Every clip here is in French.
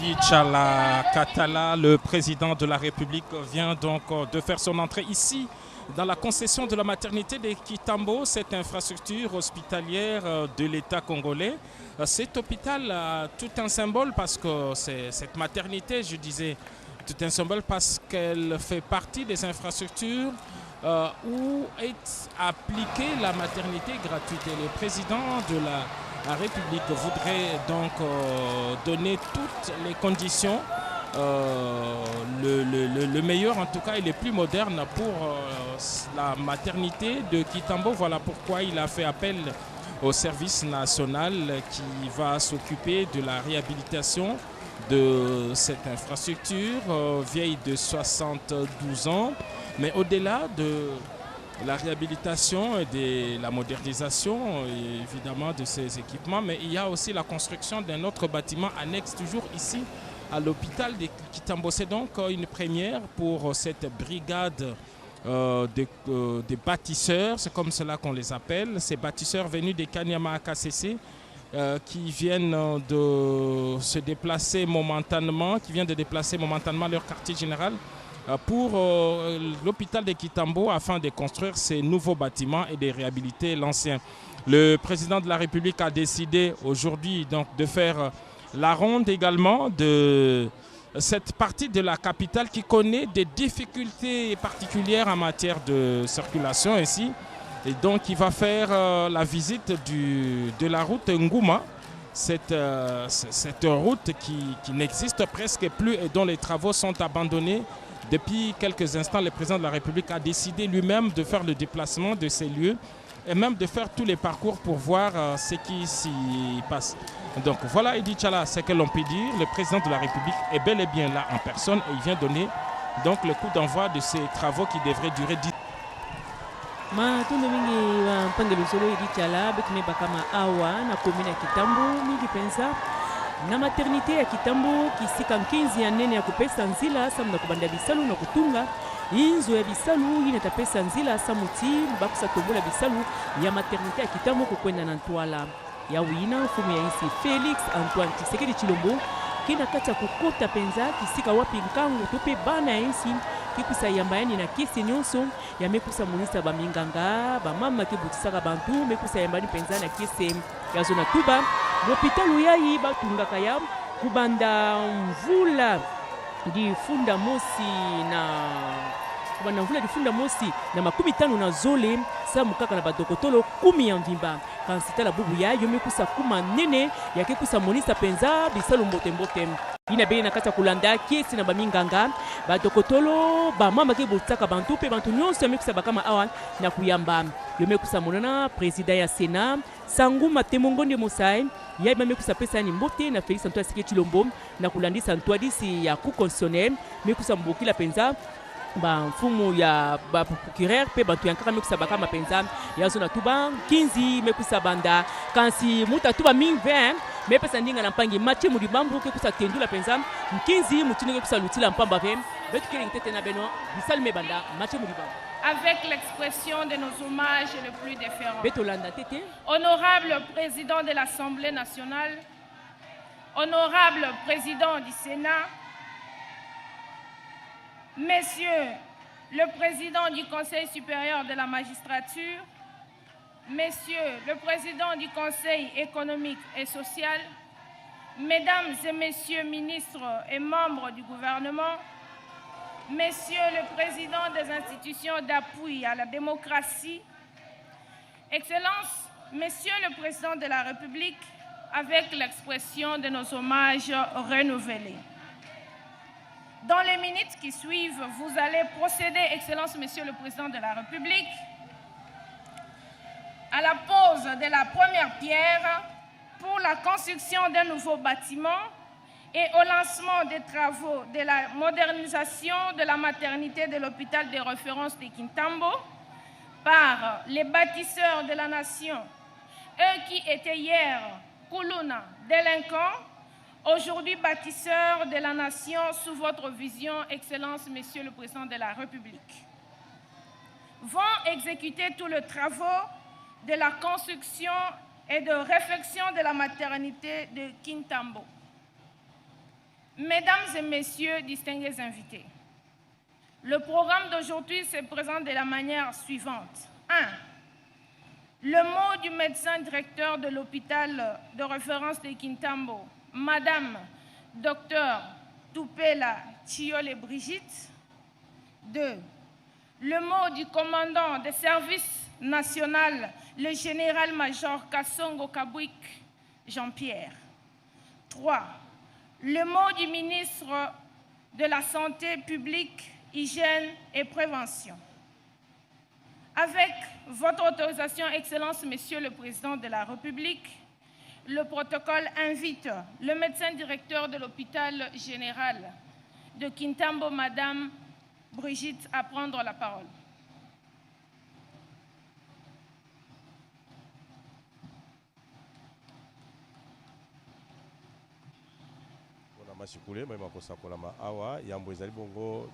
Edi Tchala Katala, le président de la République, vient donc de faire son entrée ici dans la concession de la maternité de Kitambo, cette infrastructure hospitalière de l'État congolais. Cet hôpital a tout un symbole parce que cette maternité, je disais, tout un symbole parce qu'elle fait partie des infrastructures où est appliquée la maternité gratuite. Et le président de la République voudrait donc donner toutes les conditions, le meilleur en tout cas et les plus modernes pour la maternité de Kitambo. Voilà pourquoi il a fait appel au service national qui va s'occuper de la réhabilitation de cette infrastructure vieille de 72 ans. Mais au-delà de la réhabilitation et de la modernisation, évidemment, de ces équipements, mais il y a aussi la construction d'un autre bâtiment annexe, toujours ici, à l'hôpital de Kitambo. C'est donc une première pour cette brigade de bâtisseurs, c'est comme cela qu'on les appelle, ces bâtisseurs venus de Kanyama AKCC, qui viennent de se déplacer momentanément, leur quartier général pour l'hôpital de Kitambo afin de construire ces nouveaux bâtiments et de réhabiliter l'ancien. Le président de la République a décidé aujourd'hui donc de faire la ronde également de cette partie de la capitale qui connaît des difficultés particulières en matière de circulation ici. Et donc il va faire la visite de la route Ngouma, cette route qui n'existe presque plus et dont les travaux sont abandonnés. Depuis quelques instants, le président de la République a décidé lui-même de faire le déplacement de ces lieux et même de faire tous les parcours pour voir ce qui s'y passe. Donc voilà, Edi Tchala, ce que l'on peut dire. Le président de la République est bel et bien là en personne et il vient donner donc le coup d'envoi de ces travaux qui devraient durer 10 ans. Matundu mingi wa mpangelo solo Edi Tchala betune bakama awa na commune ya Kitambo mingi penza na maternité ya Kitambo kisika 15 ya nene ya kupesa nzila samna kubanda bisalu na kutunga inzo ya bisalu ine tapesa nzila samuti bakusa tombola bisalu ya maternité ya Kitambo kukwenda na Ntwala ya wina mfumu ya insi Felix Antoine Tshisekedi Tshilombo kina kata kukota penza kisika wapi nkangu tupe bana ya insi kikusa yambayani na kisi nyonso ya mekusa munisa baminganga bamama kibutisaka bantu mekusa yambani penza na kisi ya zona tuba l'hôpital yayi batungaka ya kubanda mvula di funda mosi na kubanda mvula di funda mosi na makumi tano na zole sa mukaka na badokotolo kumi ya mvimba kansita la bubu ya yo mekusa kuma nene ya kekusa monisa penza bisalu mbote mbote ina bene na kata kulanda kiesi na baminganga badokotolo bamama kebutaka bantu pe bantu nyonso mekusa bakama awa na kuyamba yo mekusa monana président ya Sénat Sangu Matemongonde Mosai ya mekusa pesa ni mbote na Félix Antoine Tshisekedi Tshilombo na kulandisa ntwadisi ya ku constitutionnel mekusa mbokila penza ba mfumu ya ba procureur pe bantu yankaka mekusa bakama penza ya zona tuba 15 mekusa banda kansi muta tuba 2020 me pesa ndinga na mpangi mache mu libambu ke kusa tendula penza 15 mutini kusa lutila mpamba ve betu kele ngitete na beno bisal me banda mache mu libambu avec l'expression de nos hommages les plus déférents. Betolanda tete Honorable président de l'Assemblée nationale, honorable président du Sénat, Messieurs le président du Conseil supérieur de la magistrature, Messieurs le président du Conseil économique et social, Mesdames et Messieurs ministres et membres du gouvernement, Messieurs le président des institutions d'appui à la démocratie, Excellences, Messieurs le président de la République, avec l'expression de nos hommages renouvelés. Dans les minutes qui suivent, vous allez procéder, Excellences, Monsieur le Président de la République, à la pose de la première pierre pour la construction d'un nouveau bâtiment et au lancement des travaux de la modernisation de la maternité de l'hôpital de référence de Kitambo par les bâtisseurs de la nation, eux qui étaient hier Kuluna, délinquants, aujourd'hui bâtisseurs de la nation sous votre vision, Excellence, Monsieur le Président de la République, vont exécuter tous les travaux de la construction et de réfection de la maternité de Kitambo. Mesdames et messieurs, distingués invités, le programme d'aujourd'hui se présente de la manière suivante. 1. Le mot du médecin directeur de l'hôpital de référence de Kintambo, Madame Dr Tupela Chiole Brigitte. 2. Le mot du commandant des services national, le général-major Kassongo Kabwik Jean-Pierre. 3. Le mot du ministre de la Santé publique, Hygiène et Prévention. Avec votre autorisation, Excellence, Monsieur le Président de la République, le protocole invite le médecin directeur de l'hôpital général de Kintambo, Madame Brigitte, à prendre la parole. Masikule moi makosakola ma awa yambo ezali bongo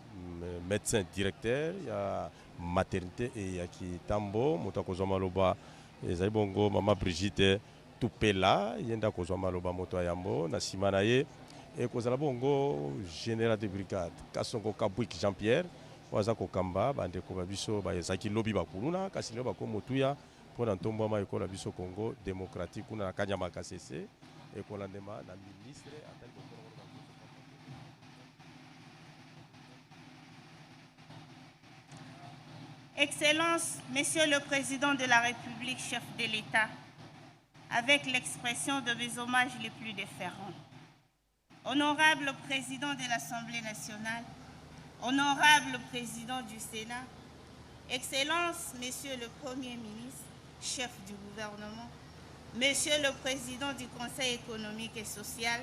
médecin directeur ya maternité et ya Kitambo moto akozwa maloba ezali bongo mama Brigitte Tupela yenda akozwa maloba moto ya yambo na nsima na ye ekozala bongo général de brigade Kassongo Kabwik Jean-Pierre waza kokamba bandeko babiso bazaki lobi bakuluna kasi lelo bako motuya mpona ntombwama ekola biso Congo démocratique kuna na Kanyama Kasese ekolandema na ministre atali. Excellence, Monsieur le Président de la République, chef de l'État, avec l'expression de mes hommages les plus déférents. Honorable Président de l'Assemblée nationale, Honorable Président du Sénat, Excellence, Monsieur le Premier ministre, chef du gouvernement, Monsieur le Président du Conseil économique et social,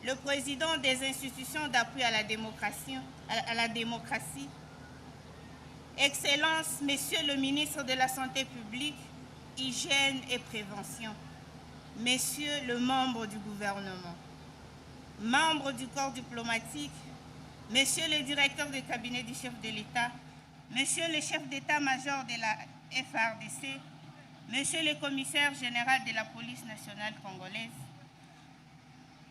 le Président des institutions d'appui à la démocratie, Excellence, Monsieur le ministre de la Santé publique, Hygiène et Prévention, Messieurs les membres du gouvernement, membres du corps diplomatique, Messieurs les directeurs de cabinet du chef de l'État, Messieurs les chefs d'état-major de la FARDC, Monsieur le commissaire général de la police nationale congolaise,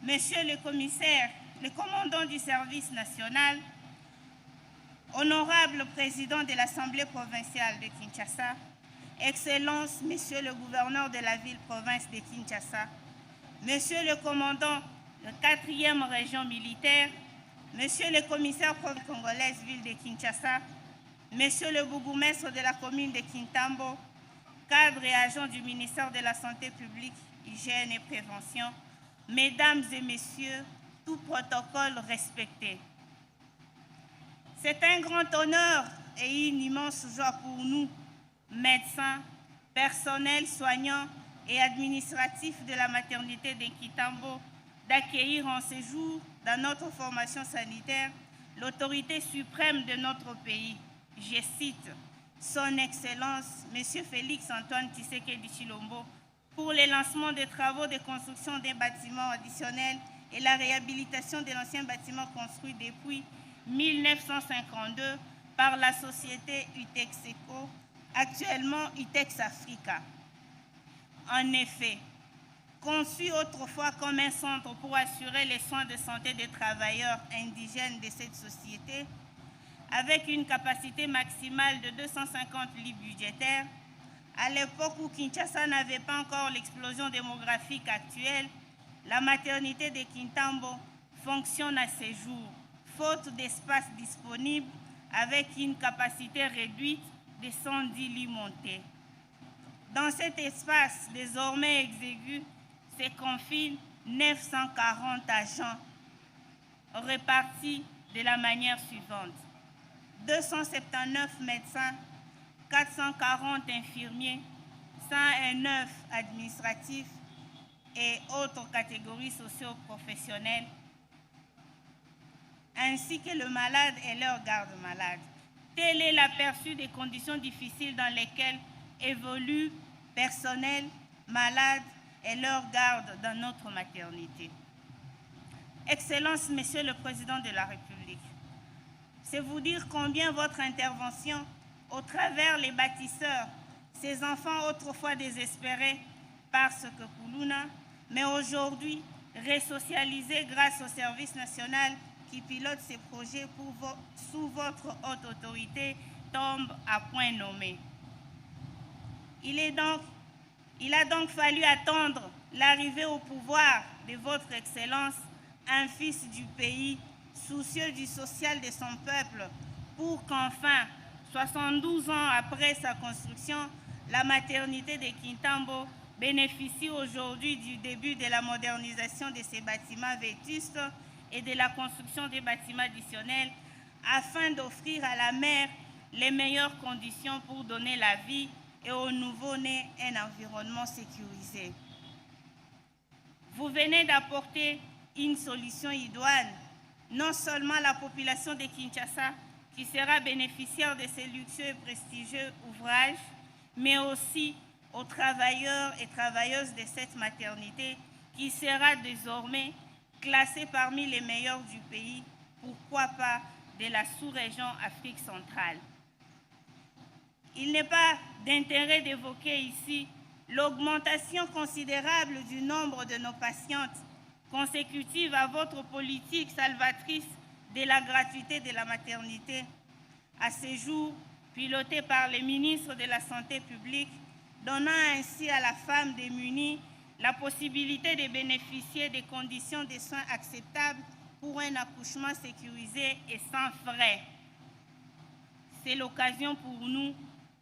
Monsieur le commissaire, le commandant du service national, Honorable Président de l'Assemblée provinciale de Kinshasa, Excellence, Monsieur le gouverneur de la ville-province de Kinshasa, Monsieur le commandant de la 4e région militaire, Monsieur le commissaire congolaise ville de Kinshasa, Monsieur le bourgmestre de la commune de Kintambo, cadre et agent du ministère de la Santé publique, Hygiène et Prévention, Mesdames et Messieurs, tout protocole respecté. C'est un grand honneur et une immense joie pour nous, médecins, personnel soignant et administratif de la maternité de Kintambo, d'accueillir en séjour dans notre formation sanitaire l'autorité suprême de notre pays. Je cite Son Excellence, M. Félix-Antoine Tshisekedi Tshilombo, pour le lancement des travaux de construction des bâtiments additionnels et la réhabilitation de l'ancien bâtiment construit depuis 1952 par la société Utexeco, actuellement Utex Africa. En effet, conçu autrefois comme un centre pour assurer les soins de santé des travailleurs indigènes de cette société, avec une capacité maximale de 250 lits budgétaires, à l'époque où Kinshasa n'avait pas encore l'explosion démographique actuelle, la maternité de Kintambo fonctionne à ces jours, faute d'espace disponible, avec une capacité réduite de 110 lits montés. Dans cet espace désormais exigu, se confinent 940 agents répartis de la manière suivante. 279 médecins, 440 infirmiers, 109 administratifs et autres catégories socio-professionnelles, ainsi que le malade et leur garde-malade. Tel est l'aperçu des conditions difficiles dans lesquelles évoluent personnel, malade et leur garde dans notre maternité. Excellence, Monsieur le Président de la République, c'est vous dire combien votre intervention, au travers les bâtisseurs, ces enfants autrefois désespérés parce que Kuluna, mais aujourd'hui resocialisé grâce au service national qui pilote ces projets sous votre haute autorité, tombe à point nommé. Il a donc fallu attendre l'arrivée au pouvoir de votre Excellence, un fils du pays, soucieux du social de son peuple, pour qu'enfin, 72 ans après sa construction, la maternité de Kintambo bénéficie aujourd'hui du début de la modernisation de ces bâtiments vétustes et de la construction des bâtiments additionnels afin d'offrir à la mère les meilleures conditions pour donner la vie et aux nouveau-nés un environnement sécurisé. Vous venez d'apporter une solution idoine, non seulement à la population de Kinshasa qui sera bénéficiaire de ces luxueux et prestigieux ouvrages, mais aussi aux travailleurs et travailleuses de cette maternité qui sera désormais classée parmi les meilleurs du pays, pourquoi pas de la sous-région Afrique centrale. Il n'est pas d'intérêt d'évoquer ici l'augmentation considérable du nombre de nos patientes consécutive à votre politique salvatrice de la gratuité de la maternité, à ce jour pilotée par les ministres de la Santé publique, donnant ainsi à la femme démunie la possibilité de bénéficier des conditions de soins acceptables pour un accouchement sécurisé et sans frais. C'est l'occasion pour nous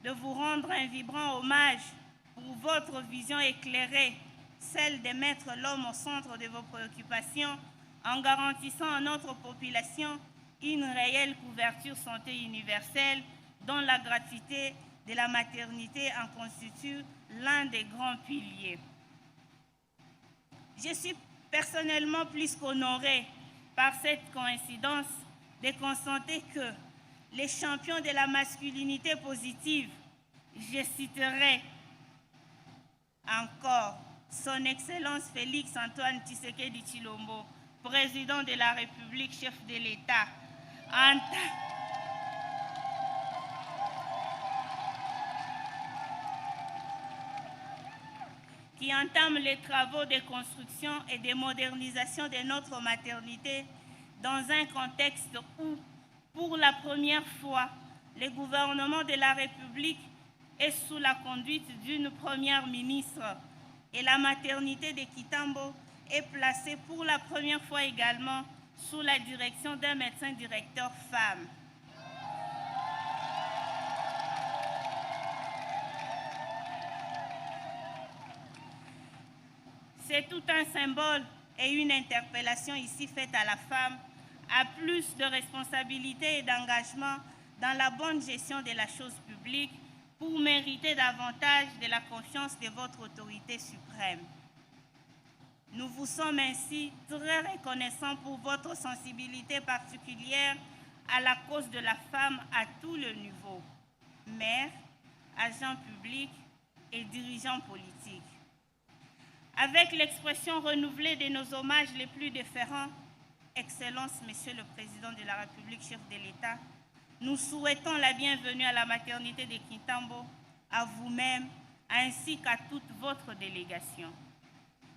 de vous rendre un vibrant hommage pour votre vision éclairée, celle de mettre l'homme au centre de vos préoccupations en garantissant à notre population une réelle couverture santé universelle dont la gratuité de la maternité en constitue l'un des grands piliers. Je suis personnellement plus qu'honorée par cette coïncidence de constater que les champions de la masculinité positive, je citerai encore Son Excellence Félix Antoine Tshisekedi Tshilombo, président de la République, chef de l'État, qui entame les travaux de construction et de modernisation de notre maternité dans un contexte où, pour la première fois, le gouvernement de la République est sous la conduite d'une première ministre et la maternité de Kitambo est placée pour la première fois également sous la direction d'un médecin directeur femme. C'est tout un symbole et une interpellation ici faite à la femme à plus de responsabilité et d'engagement dans la bonne gestion de la chose publique pour mériter davantage de la confiance de votre autorité suprême. Nous vous sommes ainsi très reconnaissants pour votre sensibilité particulière à la cause de la femme à tous les niveaux, maires, agents publics et dirigeants politiques. Avec l'expression renouvelée de nos hommages les plus déférents, Excellence, Monsieur le Président de la République, chef de l'État, nous souhaitons la bienvenue à la maternité de Kintambo, à vous-même, ainsi qu'à toute votre délégation.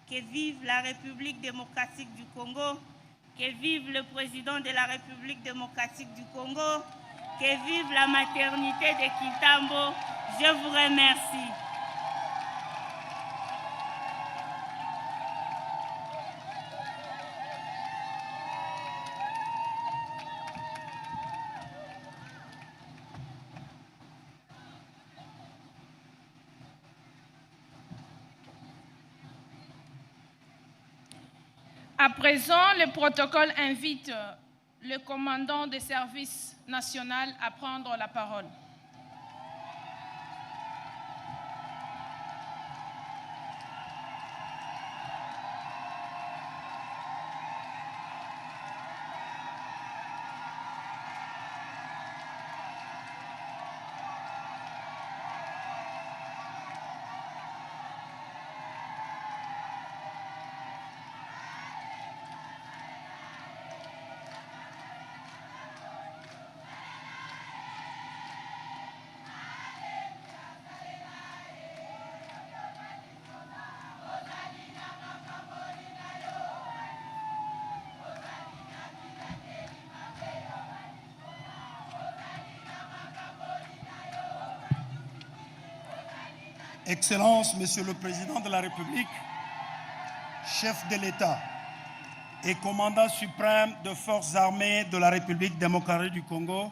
Que vive la République démocratique du Congo, que vive le Président de la République démocratique du Congo, que vive la maternité de Kintambo. Je vous remercie. À présent, le protocole invite le commandant des services national à prendre la parole. Excellences, Monsieur le Président de la République, chef de l'État et commandant suprême des forces armées de la République démocratique du Congo,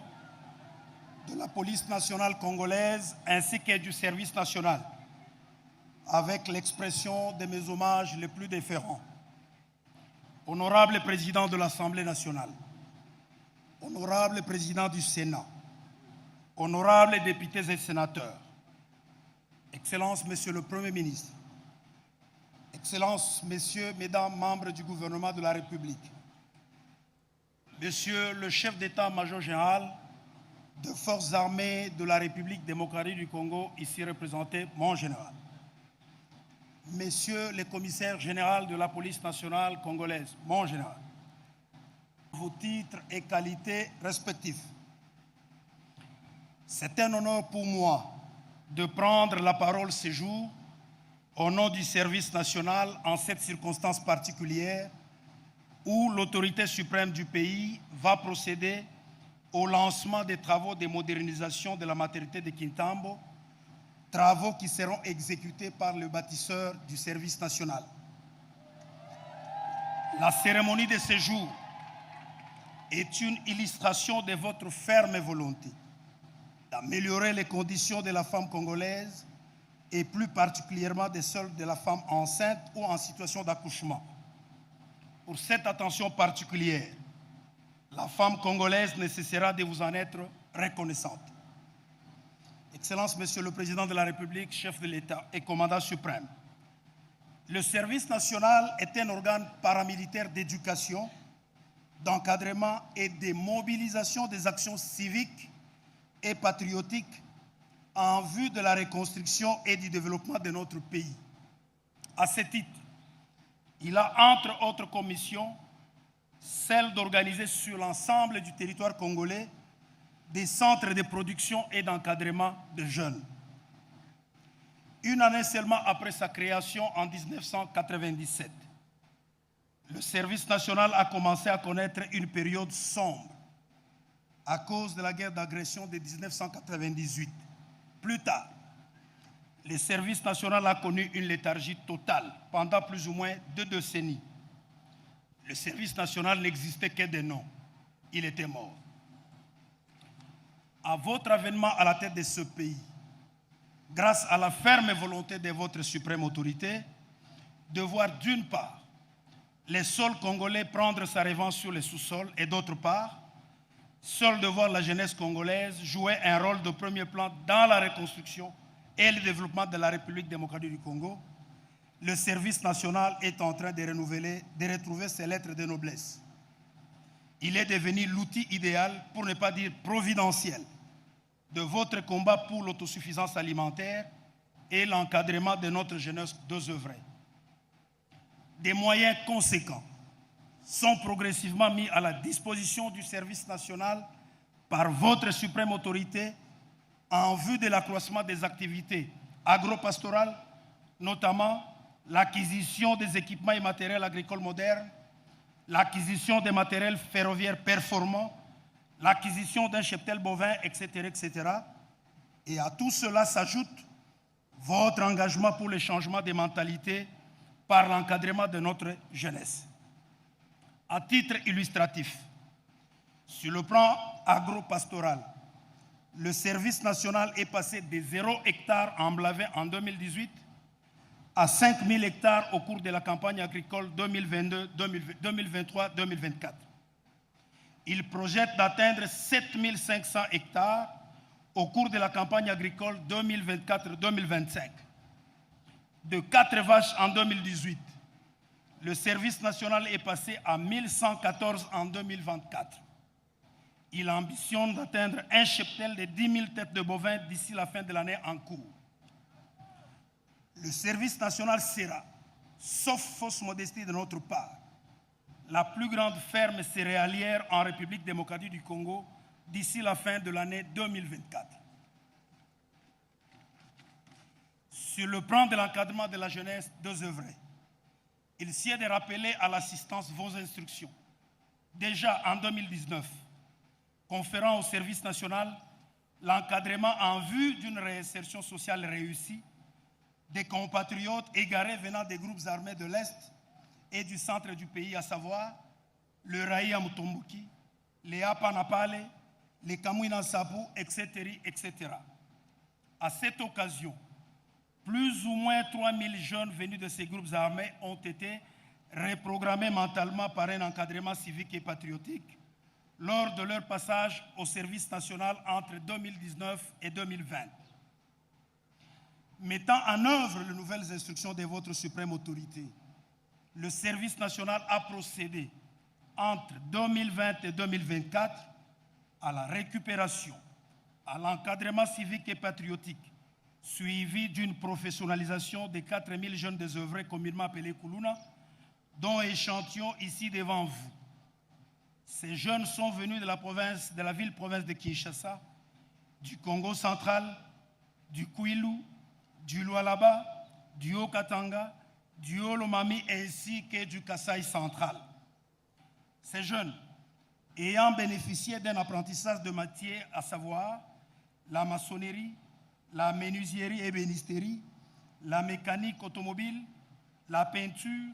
de la police nationale congolaise ainsi que du service national, avec l'expression de mes hommages les plus déférents. Honorable Président de l'Assemblée nationale, honorable Président du Sénat, honorables députés et sénateurs, Excellences, Monsieur le Premier ministre, Excellences, Messieurs, Mesdames, membres du gouvernement de la République, Monsieur le chef d'État-major général des forces armées de la République démocratique du Congo, ici représenté, mon général, Messieurs les commissaires généraux de la police nationale congolaise, mon général, vos titres et qualités respectifs. C'est un honneur pour moi de prendre la parole ce jour au nom du service national en cette circonstance particulière où l'autorité suprême du pays va procéder au lancement des travaux de modernisation de la maternité de Kintambo, travaux qui seront exécutés par le bâtisseur du service national. La cérémonie de ce jour est une illustration de votre ferme volonté d'améliorer les conditions de la femme congolaise et plus particulièrement de celles de la femme enceinte ou en situation d'accouchement. Pour cette attention particulière, la femme congolaise ne cessera de vous en être reconnaissante. Excellences, Monsieur le Président de la République, chef de l'État et commandant suprême, le service national est un organe paramilitaire d'éducation, d'encadrement et de mobilisation des actions civiques et patriotiques en vue de la reconstruction et du développement de notre pays. À ce titre, il a entre autres commissions celle d'organiser sur l'ensemble du territoire congolais des centres de production et d'encadrement de jeunes. Une année seulement après sa création en 1997, le service national a commencé à connaître une période sombre à cause de la guerre d'agression de 1998. Plus tard, le service national a connu une léthargie totale pendant plus ou moins 2 décennies. Le service national n'existait que de nom. Il était mort. À votre avènement à la tête de ce pays, grâce à la ferme volonté de votre suprême autorité, de voir d'une part les sols congolais prendre sa revanche sur les sous-sols et d'autre part, seul de voir la jeunesse congolaise jouer un rôle de premier plan dans la reconstruction et le développement de la République démocratique du Congo, le service national est en train de retrouver ses lettres de noblesse. Il est devenu l'outil idéal, pour ne pas dire providentiel, de votre combat pour l'autosuffisance alimentaire et l'encadrement de notre jeunesse désœuvrée. Des moyens conséquents sont progressivement mis à la disposition du service national par votre suprême autorité en vue de l'accroissement des activités agro-pastorales, notamment l'acquisition des équipements et matériels agricoles modernes, l'acquisition des matériels ferroviaires performants, l'acquisition d'un cheptel bovin, etc., etc. Et à tout cela s'ajoute votre engagement pour le changement des mentalités par l'encadrement de notre jeunesse. À titre illustratif, sur le plan agro-pastoral, le service national est passé de 0 hectare emblavé en 2018 à 5 000 hectares au cours de la campagne agricole 2023-2024. Il projette d'atteindre 7 500 hectares au cours de la campagne agricole 2024-2025. De 4 vaches en 2018, le service national est passé à 1114 en 2024. Il ambitionne d'atteindre un cheptel de 10 000 têtes de bovins d'ici la fin de l'année en cours. Le service national sera, sauf fausse modestie de notre part, la plus grande ferme céréalière en République démocratique du Congo d'ici la fin de l'année 2024. Sur le plan de l'encadrement de la jeunesse désœuvrée, il sied de rappeler à l'assistance vos instructions, déjà en 2019, conférant au service national l'encadrement en vue d'une réinsertion sociale réussie des compatriotes égarés venant des groupes armés de l'Est et du centre du pays, à savoir le Raïa Mutomboki, les Apanapale, les Kamwina Sabu, etc., etc. À cette occasion, plus ou moins 3000 jeunes venus de ces groupes armés ont été reprogrammés mentalement par un encadrement civique et patriotique lors de leur passage au service national entre 2019 et 2020. Mettant en œuvre les nouvelles instructions de votre suprême autorité, le service national a procédé entre 2020 et 2024 à la récupération, à l'encadrement civique et patriotique, suivi d'une professionnalisation des 4000 jeunes désœuvrés communément appelés Kuluna, dont échantillon ici devant vous. Ces jeunes sont venus de la ville-province de Kinshasa, du Congo central, du Kwilu, du Lualaba, du Haut-Katanga, du Haut-Lomami ainsi que du Kasaï central. Ces jeunes, ayant bénéficié d'un apprentissage de matière, à savoir la maçonnerie, la menuiserie et ébénisterie, la mécanique automobile, la peinture,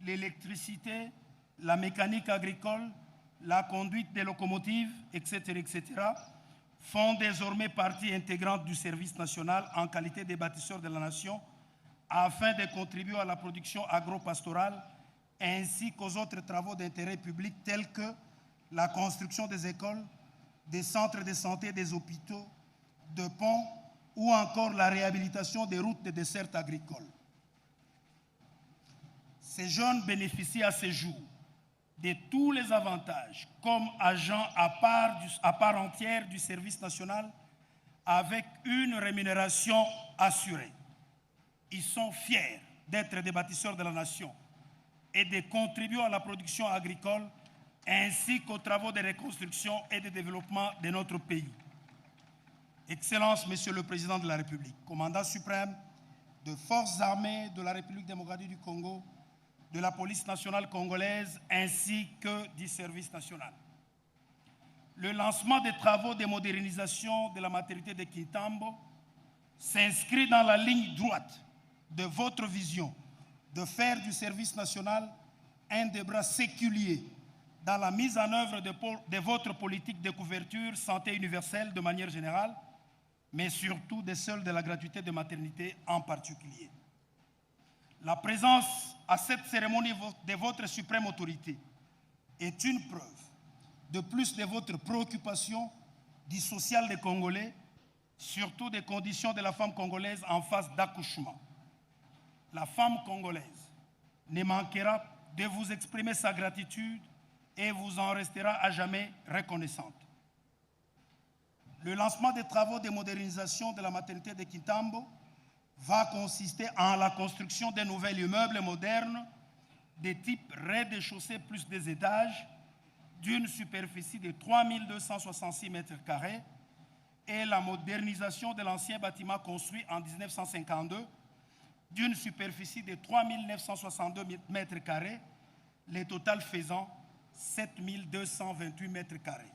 l'électricité, la mécanique agricole, la conduite des locomotives, etc., etc., font désormais partie intégrante du service national en qualité de bâtisseurs de la nation afin de contribuer à la production agro-pastorale ainsi qu'aux autres travaux d'intérêt public tels que la construction des écoles, des centres de santé, des hôpitaux, de ponts ou encore la réhabilitation des routes de dessertes agricoles. Ces jeunes bénéficient à ce jour de tous les avantages comme agents à part entière du service national avec une rémunération assurée. Ils sont fiers d'être des bâtisseurs de la nation et de contribuer à la production agricole ainsi qu'aux travaux de reconstruction et de développement de notre pays. Excellence, Monsieur le Président de la République, commandant suprême de forces armées de la République démocratique du Congo, de la police nationale congolaise ainsi que du service national. Le lancement des travaux de modernisation de la maternité de Kintambo s'inscrit dans la ligne droite de votre vision de faire du service national un des bras séculiers dans la mise en œuvre de votre politique de couverture santé universelle de manière générale, mais surtout de celle de la gratuité de maternité en particulier. La présence à cette cérémonie de votre suprême autorité est une preuve de plus de votre préoccupation du social des Congolais, surtout des conditions de la femme congolaise en phase d'accouchement. La femme congolaise ne manquera de vous exprimer sa gratitude et vous en restera à jamais reconnaissante. Le lancement des travaux de modernisation de la maternité de Kintambo va consister en la construction d'un nouvel immeuble moderne de type rez-de-chaussée plus des étages d'une superficie de 3266 mètres carrés et la modernisation de l'ancien bâtiment construit en 1952 d'une superficie de 3962 mètres carrés, le total faisant 7228 mètres carrés.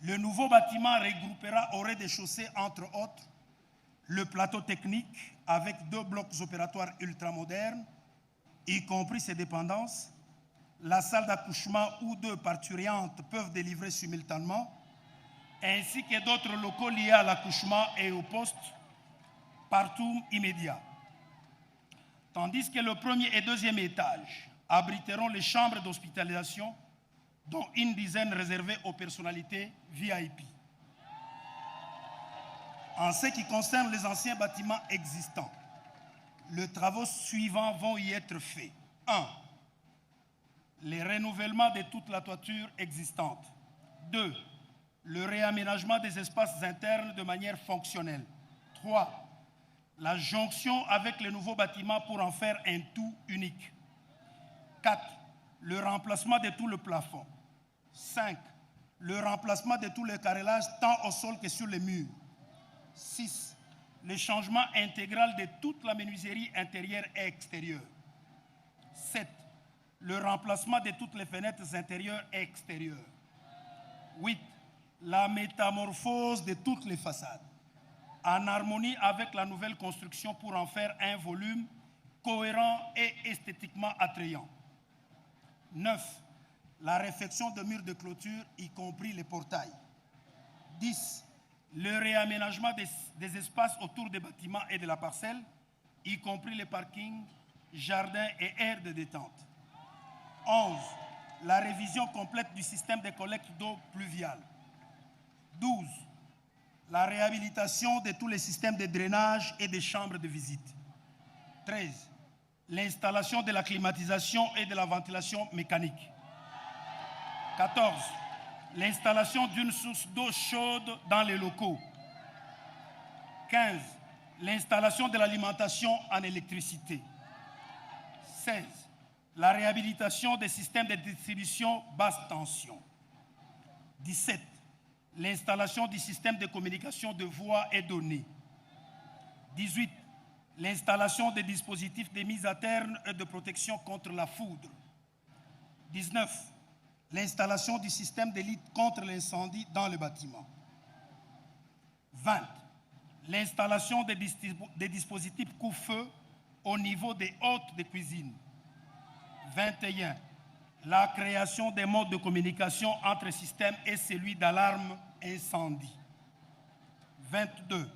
Le nouveau bâtiment regroupera au rez-de-chaussée, entre autres, le plateau technique avec 2 blocs opératoires ultramodernes, y compris ses dépendances, la salle d'accouchement où 2 parturientes peuvent délivrer simultanément, ainsi que d'autres locaux liés à l'accouchement et au poste partout immédiat. Tandis que le premier et deuxième étage abriteront les chambres d'hospitalisation, dont une dizaine réservées aux personnalités VIP. En ce qui concerne les anciens bâtiments existants, les travaux suivants vont y être faits. 1. Le renouvellement de toute la toiture existante. 2. Le réaménagement des espaces internes de manière fonctionnelle. 3. La jonction avec les nouveaux bâtiments pour en faire un tout unique. 4. Le remplacement de tout le plafond. 5. Le remplacement de tout le carrelage tant au sol que sur les murs. 6. Le changement intégral de toute la menuiserie intérieure et extérieure. 7. Le remplacement de toutes les fenêtres intérieures et extérieures. 8. La métamorphose de toutes les façades. en harmonie avec la nouvelle construction pour en faire un volume cohérent et esthétiquement attrayant. 9. La réfection de murs de clôture, y compris les portails. 10. Le réaménagement des espaces autour des bâtiments et de la parcelle, y compris les parkings, jardins et aires de détente. 11. La révision complète du système de collecte d'eau pluviale. 12. La réhabilitation de tous les systèmes de drainage et des chambres de visite. 13. L'installation de la climatisation et de la ventilation mécanique. 14. L'installation d'une source d'eau chaude dans les locaux. 15. L'installation de l'alimentation en électricité. 16. La réhabilitation des systèmes de distribution basse tension. 17. L'installation du système de communication de voix et données. 18. L'installation des dispositifs de mise à terre et de protection contre la foudre. 19. L'installation du système de lutte contre l'incendie dans le bâtiment. 20. L'installation des dispositifs coupe-feu au niveau des hôtes de cuisine. 21. La création des modes de communication entre système et celui d'alarme incendie. 22.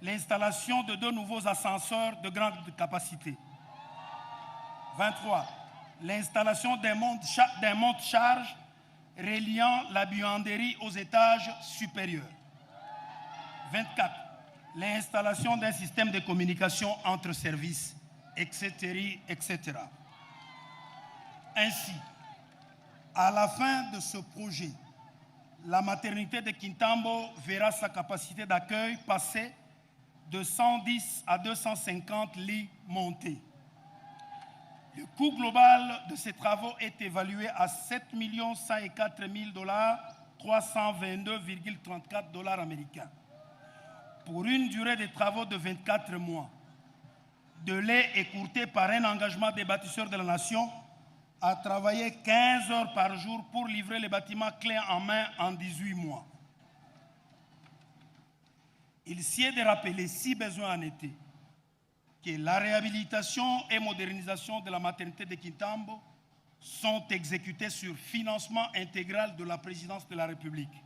L'installation de 2 nouveaux ascenseurs de grande capacité. 23. L'installation d'un monte-charge reliant la buanderie aux étages supérieurs. 24. L'installation d'un système de communication entre services, etc., etc. Ainsi, à la fin de ce projet, la maternité de Kintambo verra sa capacité d'accueil passer de 110 à 250 lits montés. Le coût global de ces travaux est évalué à 7 104 000 $, 322,34 $ américains. Pour une durée de travaux de 24 mois, de lait écourté par un engagement des bâtisseurs de la nation à travailler 15 heures par jour pour livrer les bâtiments clés en main en 18 mois. Il sied de rappeler, si besoin en était, que la réhabilitation et modernisation de la maternité de Kintambo sont exécutées sur financement intégral de la présidence de la République.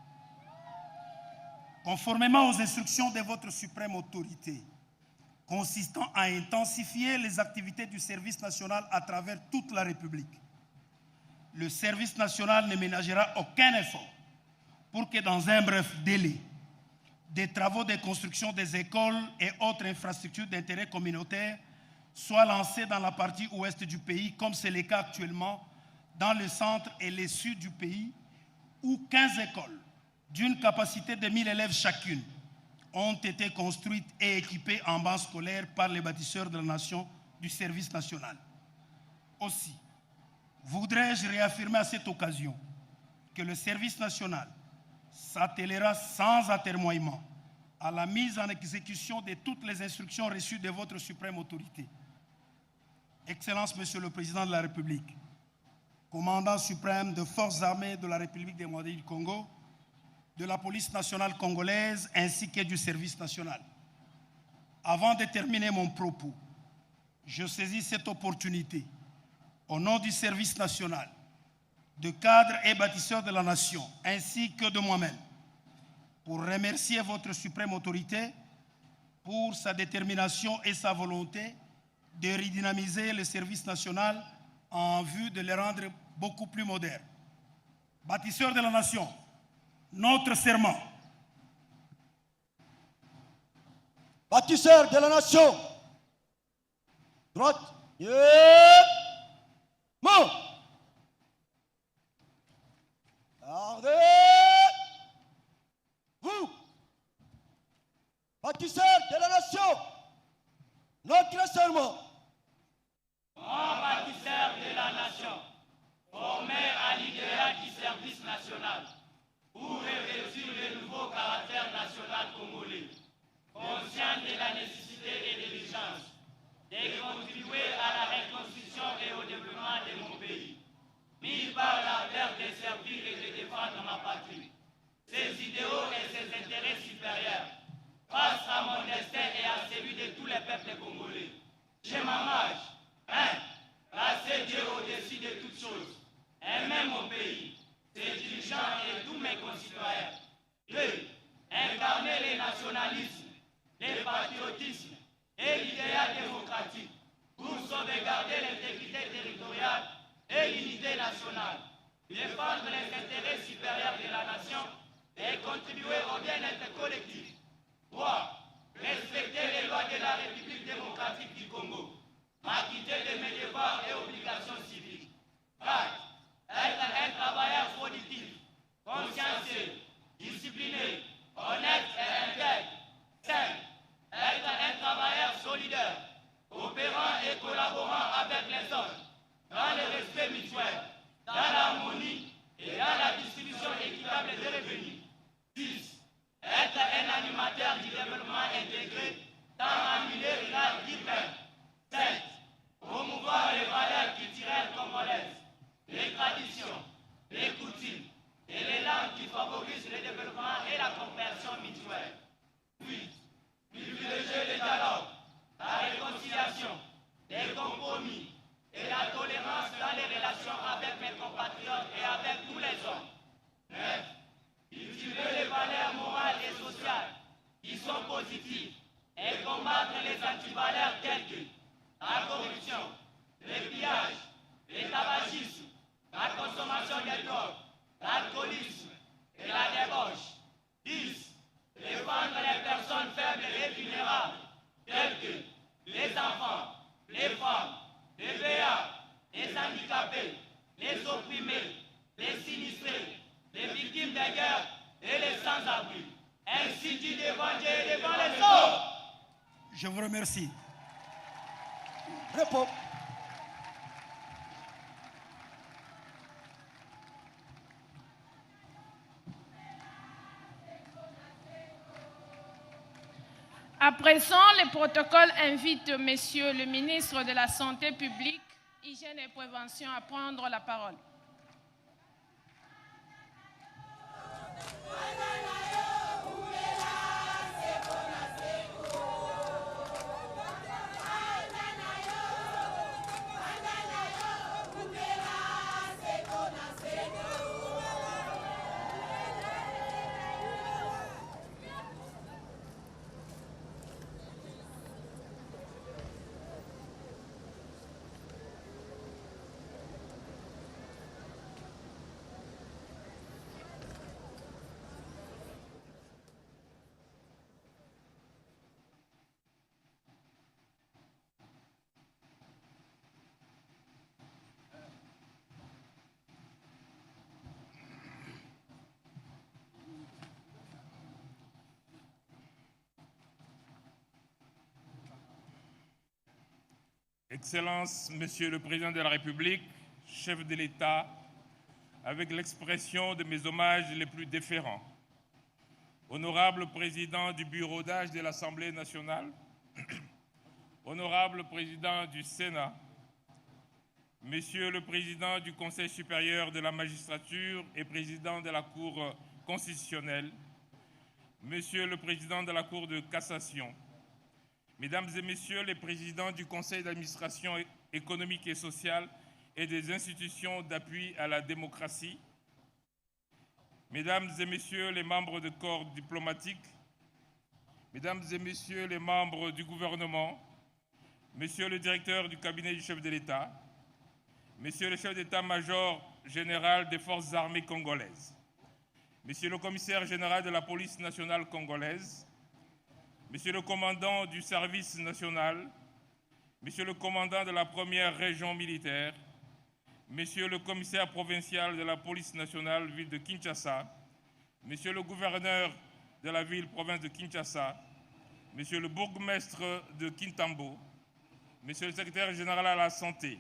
Conformément aux instructions de votre suprême autorité, consistant à intensifier les activités du service national à travers toute la République, le service national ne ménagera aucun effort pour que dans un bref délai, des travaux de construction des écoles et autres infrastructures d'intérêt communautaire soient lancés dans la partie ouest du pays, comme c'est le cas actuellement dans le centre et le sud du pays, où 15 écoles d'une capacité de 1000 élèves chacune ont été construites et équipées en bancs scolaires par les bâtisseurs de la nation du service national. Aussi, voudrais-je réaffirmer à cette occasion que le service national s'attellera sans atermoiement à la mise en exécution de toutes les instructions reçues de votre suprême autorité. Excellence, Monsieur le Président de la République, commandant suprême des forces armées de la République démocratique du Congo, de la police nationale congolaise ainsi que du service national. Avant de terminer mon propos, je saisis cette opportunité, au nom du service national, de cadres et bâtisseurs de la nation, ainsi que de moi-même, pour remercier votre suprême autorité pour sa détermination et sa volonté de redynamiser le service national en vue de le rendre beaucoup plus moderne. Bâtisseurs de la nation, notre serment. Bâtisseurs de la nation, droite, mort. Gardez-vous. Bâtisseurs de la nation, notre serment. Moi, bâtisseur de la nation, formé à l'idéal du service national, pour revêtir le nouveau caractère national congolais, conscient de la nécessité et de l'urgence de contribuer à la reconstruction et au développement de mon pays, mis par l'ardeur de servir et de défendre ma patrie, ses idéaux et ses intérêts supérieurs, face de toutes choses, aimer mon pays, ses dirigeants et tous mes concitoyens. 2. Incarner les nationalismes, les patriotismes et l'idéal démocratique pour sauvegarder l'intégrité territoriale et l'unité nationale, défendre les intérêts supérieurs de la nation et contribuer au bien-être collectif. 3. Respecter les lois de la République démocratique du Congo, m'acquitter de mes devoirs et obligations civiques. 4. Être un travailleur productif, consciencieux, discipliné, honnête et intègre. 5. Être un travailleur solidaire, coopérant et collaborant avec les autres, dans le respect mutuel, dans l'harmonie et dans la distribution équitable des revenus. 6. Être un animateur du développement intégré dans un milieu rural d'urbain. 7. Promouvoir les valeurs culturelles congolaises, les traditions, les coutumes et les langues qui favorisent le développement et la compréhension mutuelle. 8. Privilégier le dialogue, la réconciliation, les compromis et la tolérance dans les relations avec mes compatriotes et avec tous les hommes. 9. Cultiver les valeurs morales et sociales qui sont positives et combattre les antivaleurs telles que la corruption, le pillage, le tabagisme, la consommation de drogue, l'alcoolisme et la débauche. 10. Défendre les personnes faibles et vulnérables, telles que les enfants, les femmes, les VA, les handicapés, les opprimés, les sinistrés, les victimes de guerre et les sans-abri. Ainsi dit devant Dieu et devant les autres. Je vous remercie. Repos. À présent, le protocole invite Monsieur le ministre de la Santé publique, Hygiène et Prévention à prendre la parole. Excellences, Monsieur le Président de la République, chef de l'État, avec l'expression de mes hommages les plus déférents. Honorable Président du Bureau d'âge de l'Assemblée nationale, Honorable Président du Sénat, Monsieur le Président du Conseil supérieur de la magistrature et Président de la Cour constitutionnelle, Monsieur le Président de la Cour de cassation, Mesdames et Messieurs les Présidents du Conseil d'administration économique et sociale et des institutions d'appui à la démocratie, Mesdames et Messieurs les membres de corps diplomatiques, Mesdames et Messieurs les membres du gouvernement, Monsieur le directeur du cabinet du chef de l'État, Monsieur le chef d'état-major général des forces armées congolaises, Monsieur le commissaire général de la police nationale congolaise, Monsieur le commandant du service national, Monsieur le commandant de la première région militaire, Monsieur le commissaire provincial de la police nationale, ville de Kinshasa, Monsieur le gouverneur de la ville-province de Kinshasa, Monsieur le bourgmestre de Kintambo, Monsieur le secrétaire général à la santé,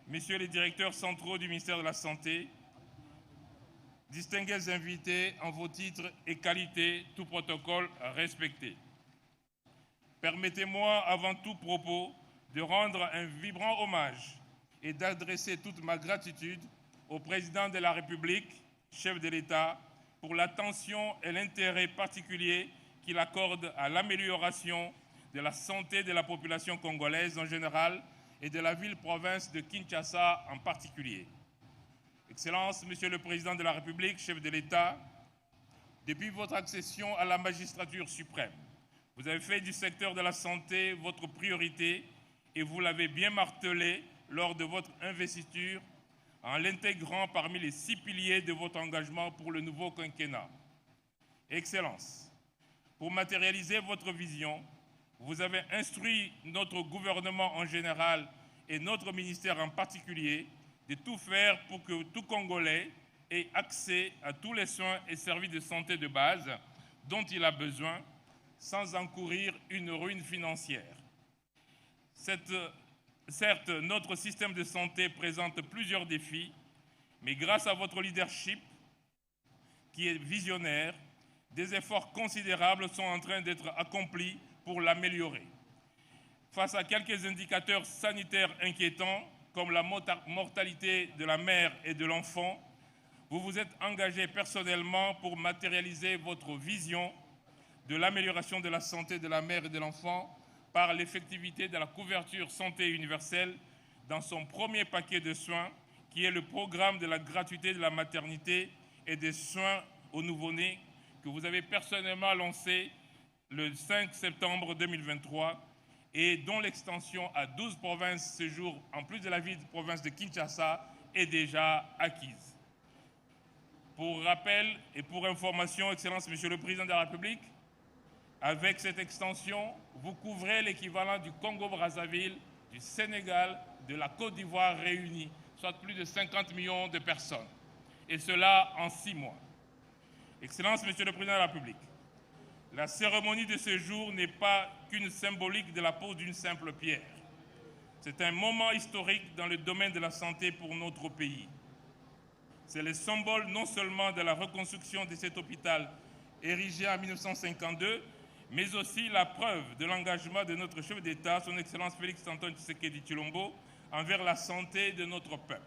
Messieurs les directeurs centraux du ministère de la Santé, distingués invités en vos titres et qualités, tout protocole respecté. Permettez-moi, avant tout propos, de rendre un vibrant hommage et d'adresser toute ma gratitude au Président de la République, chef de l'État, pour l'attention et l'intérêt particulier qu'il accorde à l'amélioration de la santé de la population congolaise en général, et de la ville-province de Kinshasa en particulier. Excellence, Monsieur le Président de la République, chef de l'État, depuis votre accession à la magistrature suprême, vous avez fait du secteur de la santé votre priorité et vous l'avez bien martelé lors de votre investiture en l'intégrant parmi les 6 piliers de votre engagement pour le nouveau quinquennat. Excellence, pour matérialiser votre vision, vous avez instruit notre gouvernement en général et notre ministère en particulier de tout faire pour que tout Congolais ait accès à tous les soins et services de santé de base dont il a besoin sans encourir une ruine financière. Certes, notre système de santé présente plusieurs défis, mais grâce à votre leadership qui est visionnaire, des efforts considérables sont en train d'être accomplis pour l'améliorer. Face à quelques indicateurs sanitaires inquiétants, comme la mortalité de la mère et de l'enfant, vous vous êtes engagé personnellement pour matérialiser votre vision de l'amélioration de la santé de la mère et de l'enfant par l'effectivité de la couverture santé universelle dans son premier paquet de soins, qui est le programme de la gratuité de la maternité et des soins aux nouveau-nés que vous avez personnellement lancé le 5 septembre 2023 et dont l'extension à 12 provinces ce jour, en plus de la ville-province de Kinshasa, est déjà acquise. Pour rappel et pour information, Excellence, Monsieur le Président de la République, avec cette extension, vous couvrez l'équivalent du Congo-Brazzaville, du Sénégal, de la Côte d'Ivoire réunis, soit plus de 50 millions de personnes, et cela en 6 mois. Excellence, Monsieur le Président de la République, la cérémonie de ce jour n'est pas qu'une symbolique de la pose d'une simple pierre. C'est un moment historique dans le domaine de la santé pour notre pays. C'est le symbole non seulement de la reconstruction de cet hôpital érigé en 1952, mais aussi la preuve de l'engagement de notre chef d'État, son Excellence Félix-Antoine Tshisekedi Tshilombo, envers la santé de notre peuple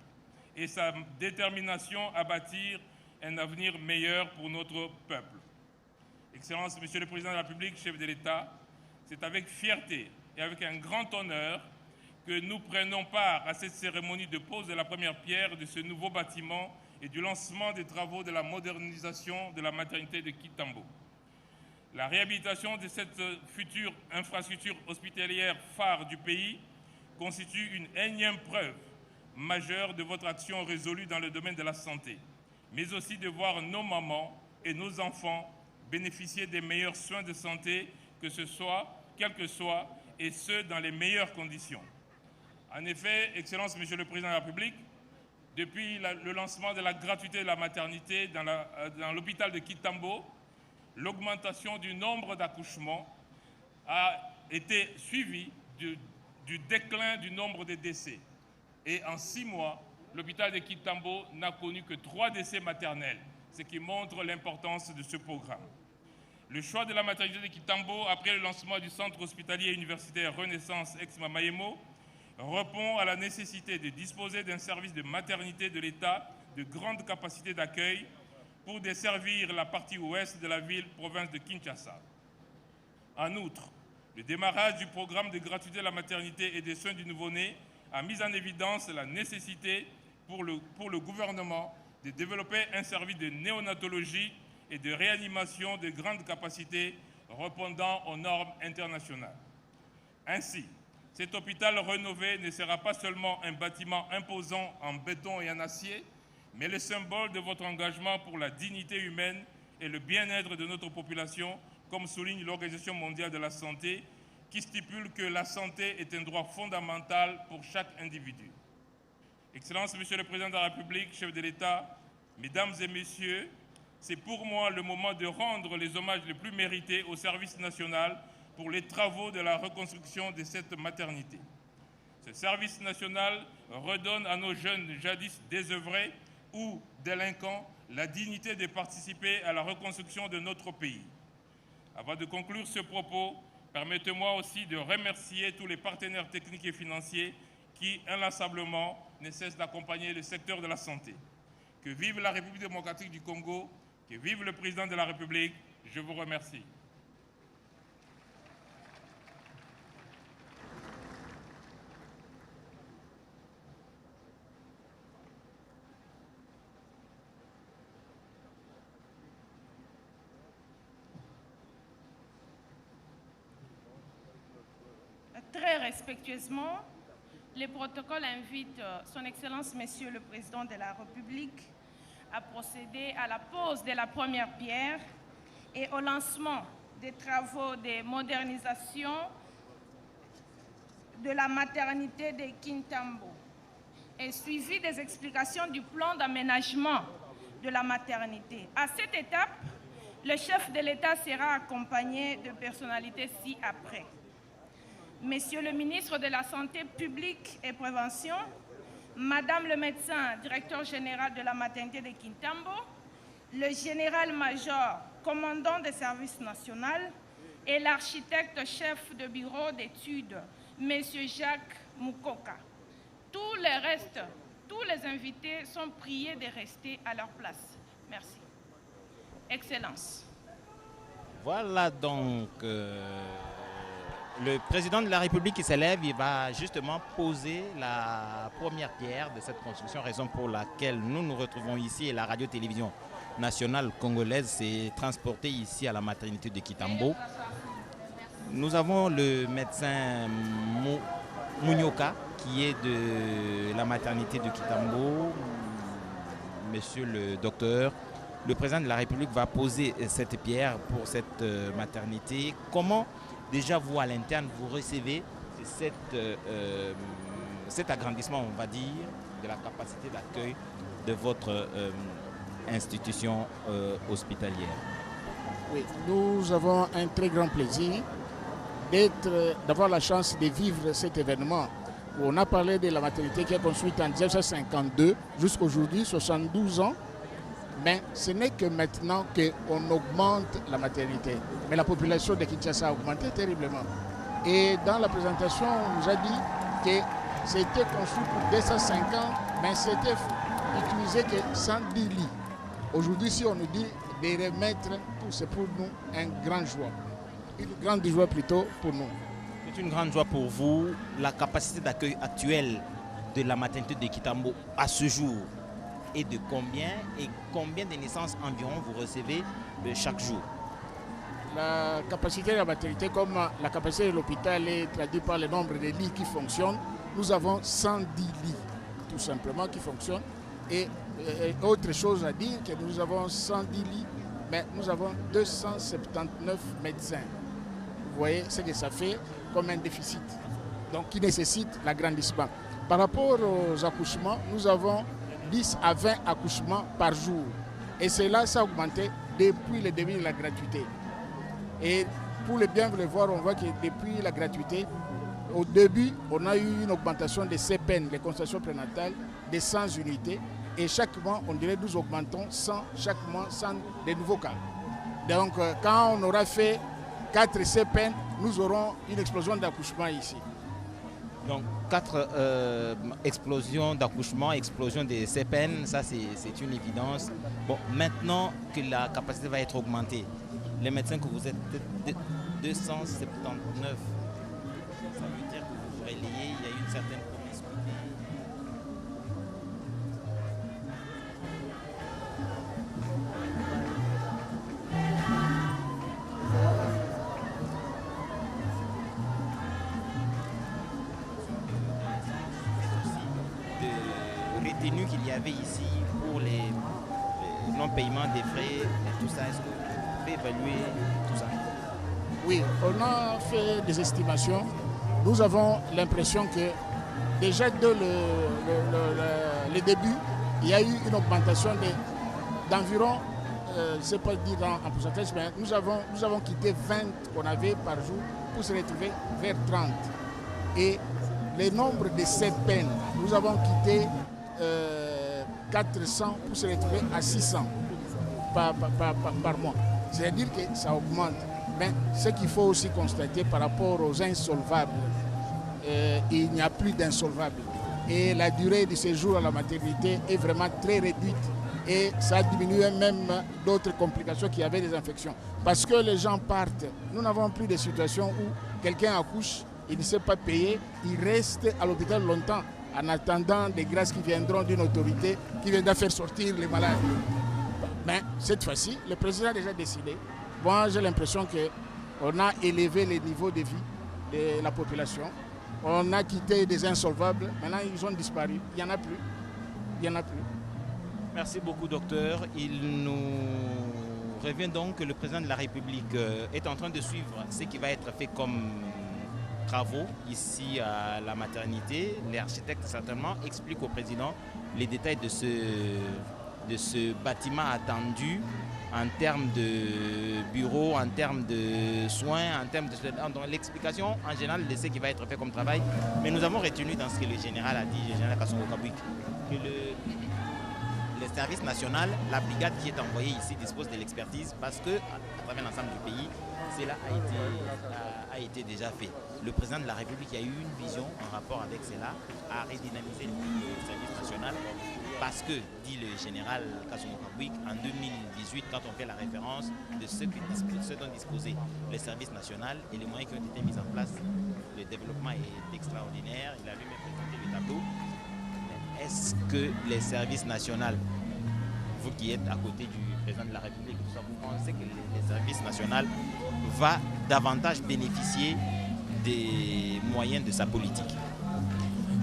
et sa détermination à bâtir un avenir meilleur pour notre peuple. Excellence, Monsieur le Président de la République, chef de l'État, c'est avec fierté et avec un grand honneur que nous prenons part à cette cérémonie de pose de la première pierre de ce nouveau bâtiment et du lancement des travaux de la modernisation de la maternité de Kitambo. La réhabilitation de cette future infrastructure hospitalière phare du pays constitue une énième preuve majeure de votre action résolue dans le domaine de la santé, mais aussi de voir nos mamans et nos enfants bénéficier des meilleurs soins de santé, quels que soient, et ce, dans les meilleures conditions. En effet, Excellence, Monsieur le Président de la République, depuis le lancement de la gratuité de la maternité dans l'hôpital de Kitambo, l'augmentation du nombre d'accouchements a été suivie du déclin du nombre de décès. Et en 6 mois, l'hôpital de Kitambo n'a connu que 3 décès maternels, ce qui montre l'importance de ce programme. Le choix de la maternité de Kitambo, après le lancement du centre hospitalier universitaire Renaissance ex-Mamayemo, répond à la nécessité de disposer d'un service de maternité de l'État de grande capacité d'accueil pour desservir la partie ouest de la ville-province de Kinshasa. En outre, le démarrage du programme de gratuité de la maternité et des soins du nouveau-né a mis en évidence la nécessité pour le gouvernement de développer un service de néonatologie et de réanimation de grande capacité répondant aux normes internationales. Ainsi, cet hôpital rénové ne sera pas seulement un bâtiment imposant en béton et en acier, mais le symbole de votre engagement pour la dignité humaine et le bien-être de notre population, comme souligne l'Organisation mondiale de la santé, qui stipule que la santé est un droit fondamental pour chaque individu. Excellence, Monsieur le Président de la République, chef de l'État, Mesdames et Messieurs, c'est pour moi le moment de rendre les hommages les plus mérités au service national pour les travaux de la reconstruction de cette maternité. Ce service national redonne à nos jeunes jadis désœuvrés ou délinquants la dignité de participer à la reconstruction de notre pays. Avant de conclure ce propos, permettez-moi aussi de remercier tous les partenaires techniques et financiers qui, inlassablement, ne cessent d'accompagner le secteur de la santé. Que vive la République démocratique du Congo, que vive le Président de la République. Je vous remercie. très respectueusement, le protocole invite Son Excellence Monsieur le Président de la République à procéder à la pose de la première pierre et au lancement des travaux de modernisation de la maternité de Kintambo, et suivi des explications du plan d'aménagement de la maternité. À cette étape, le chef de l'État sera accompagné de personnalités ci-après. Monsieur le ministre de la Santé publique et Prévention, Madame le médecin directeur général de la maternité de Kintambo, le général-major commandant des services nationaux et l'architecte chef de bureau d'études, Monsieur Jacques Mukoka. Tous les invités sont priés de rester à leur place. Merci. Excellence. Voilà donc le président de la République qui s'élève, il va justement poser la première pierre de cette construction, raison pour laquelle nous nous retrouvons ici et la radio-télévision nationale congolaise s'est transportée ici à la maternité de Kintambo. Nous avons le médecin Mounioka qui est de la maternité de Kintambo, monsieur le docteur. Le président de la République va poser cette pierre pour cette maternité. Comment déjà vous à l'interne vous recevez cet agrandissement, on va dire, de la capacité d'accueil de votre institution hospitalière? Oui, nous avons un très grand plaisir d'avoir la chance de vivre cet événement. On a parlé de la maternité qui est construite en 1952 jusqu'à aujourd'hui, 72 ans. Mais ce n'est que maintenant qu'on augmente la maternité. Mais la population de Kinshasa a augmenté terriblement. Et dans la présentation, on nous a dit que c'était construit pour 250, mais c'était utilisé que 110 lits. Aujourd'hui, si on nous dit de remettre tout, c'est pour nous une grande joie. Une grande joie plutôt pour nous. C'est une grande joie pour vous, la capacité d'accueil actuelle de la maternité de Kintambo à ce jour est de combien et combien de naissances environ vous recevez chaque jour? La capacité de la maternité, comme la capacité de l'hôpital est traduite par le nombre de lits qui fonctionnent, nous avons 110 lits tout simplement qui fonctionnent. Et autre chose à dire, que nous avons 110 lits, mais nous avons 279 médecins. Vous voyez ce que ça fait comme un déficit, donc qui nécessite l'agrandissement. Par rapport aux accouchements, nous avons 10 à 20 accouchements par jour. Et cela, ça a augmenté depuis le début de la gratuité. Et pour le bien le voir, on voit que depuis la gratuité, au début, on a eu une augmentation des CPN, les consultations prénatales, de 100 unités. Et chaque mois, on dirait nous augmentons 100, chaque mois 100 de nouveaux cas. Donc, quand on aura fait 4 CPN, nous aurons une explosion d'accouchement ici. Donc 4 explosions d'accouchement, explosion des CPN, ça c'est une évidence. Bon, maintenant que la capacité va être augmentée, les médecins que vous êtes 279, ça veut dire que vous relayez, il y a une certaine promiscuité. Qu'il y avait ici pour les non-paiements des frais et tout ça, est-ce que vous pouvez évaluer tout ça? Oui, on a fait des estimations. Nous avons l'impression que déjà dès le début, il y a eu une augmentation d'environ, je ne sais pas dire en pourcentage, mais nous avons quitté 20 qu'on avait par jour pour se retrouver vers 30. Et le nombre de CPN, nous avons quitté 400 pour se retrouver à 600 par mois. C'est-à-dire que ça augmente. Mais ce qu'il faut aussi constater par rapport aux insolvables, il n'y a plus d'insolvables. Et la durée de séjour à la maternité est vraiment très réduite. Et ça a diminué même d'autres complications qui avaient des infections. Parce que les gens partent. Nous n'avons plus de situations où quelqu'un accouche, il ne sait pas payer, il reste à l'hôpital longtemps, en attendant des grâces qui viendront d'une autorité qui viendra faire sortir les malades. Mais cette fois-ci, le président a déjà décidé. Moi, j'ai l'impression qu'on a élevé les niveaux de vie la population. On a quitté des insolvables, maintenant ils ont disparu. Il n'y en a plus. Il n'y en a plus. Merci beaucoup, docteur. Il nous revient donc que le président de la République est en train de suivre ce qui va être fait comme travaux ici à la maternité. L'architecte certainement explique au président les détails de ce bâtiment attendu en termes de bureaux, en termes de soins, en termes de l'explication en général de ce qui va être fait comme travail. Mais nous avons retenu dans ce que le général a dit, le général Kassongo Kabouik, que le service national, la brigade qui est envoyée ici dispose de l'expertise parce que à travers l'ensemble du pays, cela a été déjà fait. Le président de la République a eu une vision en rapport avec cela, a redynamisé le service national parce que, dit le général Kassongo Kabouik, en 2018, quand on fait la référence de ce dont disposait le service national et les moyens qui ont été mis en place, le développement est extraordinaire. Il a lui-même présenté le tableau. Est-ce que les services nationaux, vous qui êtes à côté du président de la République, vous pensez que les services nationaux va davantage bénéficier des moyens de sa politique?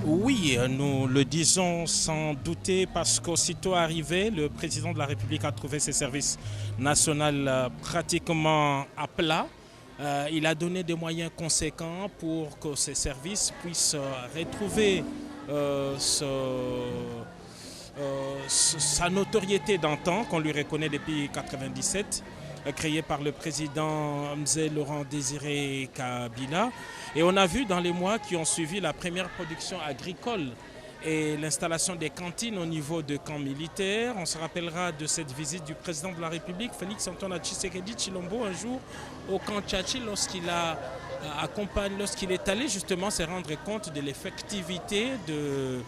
Oui, nous le disons sans douter parce qu'aussitôt arrivé, le président de la République a trouvé ses services nationaux pratiquement à plat. Il a donné des moyens conséquents pour que ces services puissent retrouver sa notoriété d'antan qu'on lui reconnaît depuis 1997, créée par le président Mzee Laurent Désiré Kabila. Et on a vu dans les mois qui ont suivi la première production agricole et l'installation des cantines au niveau de camps militaires. On se rappellera de cette visite du président de la République, Félix Antoine Tshisekedi Tshilombo, un jour au camp Tchachi lorsqu'il est allé justement se rendre compte de l'effectivité de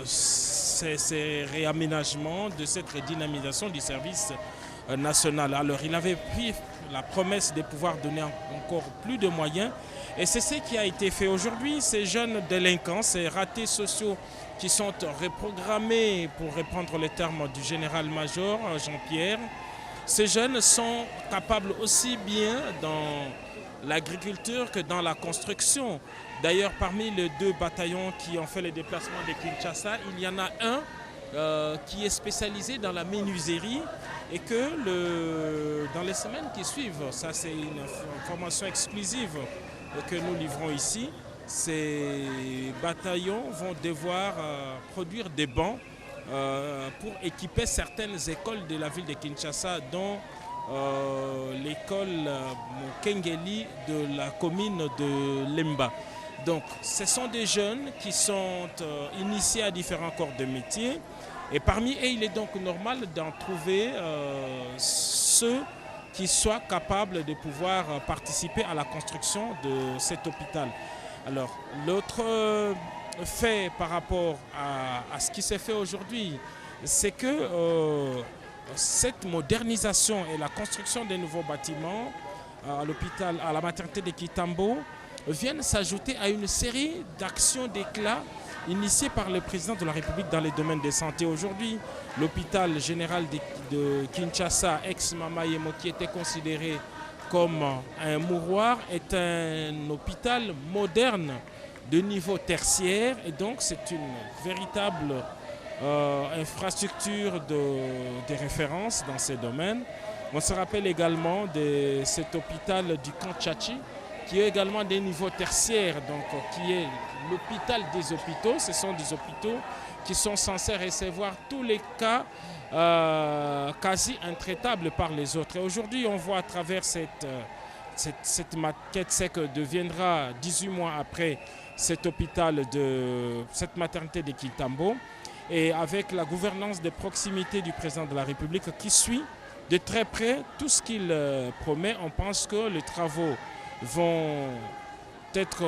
ces réaménagements, de cette redynamisation du service national. Alors il avait pris la promesse de pouvoir donner encore plus de moyens et c'est ce qui a été fait aujourd'hui. Ces jeunes délinquants, ces ratés sociaux qui sont reprogrammés, pour reprendre les termes du général-major Jean-Pierre, ces jeunes sont capables aussi bien dans l'agriculture que dans la construction. D'ailleurs, parmi les 2 bataillons qui ont fait les déplacements de Kinshasa, il y en a un qui est spécialisé dans la menuiserie et que dans les semaines qui suivent, ça c'est une information exclusive que nous livrons ici, ces bataillons vont devoir produire des bancs pour équiper certaines écoles de la ville de Kinshasa, dont l'école Mokengeli de la commune de Lemba. Donc ce sont des jeunes qui sont initiés à différents corps de métier et parmi eux il est donc normal d'en trouver ceux qui soient capables de pouvoir participer à la construction de cet hôpital. Alors l'autre fait par rapport à ce qui s'est fait aujourd'hui, c'est que cette modernisation et la construction des nouveaux bâtiments à l'hôpital, à la maternité de Kitambo, viennent s'ajouter à une série d'actions d'éclat initiées par le président de la République dans les domaines de santé. Aujourd'hui, l'hôpital général de Kinshasa, ex-Mama-Yemo, qui était considéré comme un mouroir, est un hôpital moderne de niveau tertiaire et donc c'est une véritable infrastructure de référence dans ces domaines. On se rappelle également de cet hôpital du camp Tchachi, qui est également des niveaux tertiaires, donc qui est l'hôpital des hôpitaux. Ce sont des hôpitaux qui sont censés recevoir tous les cas quasi intraitables par les autres. Et aujourd'hui, on voit à travers cette maquette, c'est que deviendra 18 mois après cet hôpital, cette maternité de Kitambo, et avec la gouvernance de proximité du président de la République qui suit de très près tout ce qu'il promet. On pense que les travaux vont être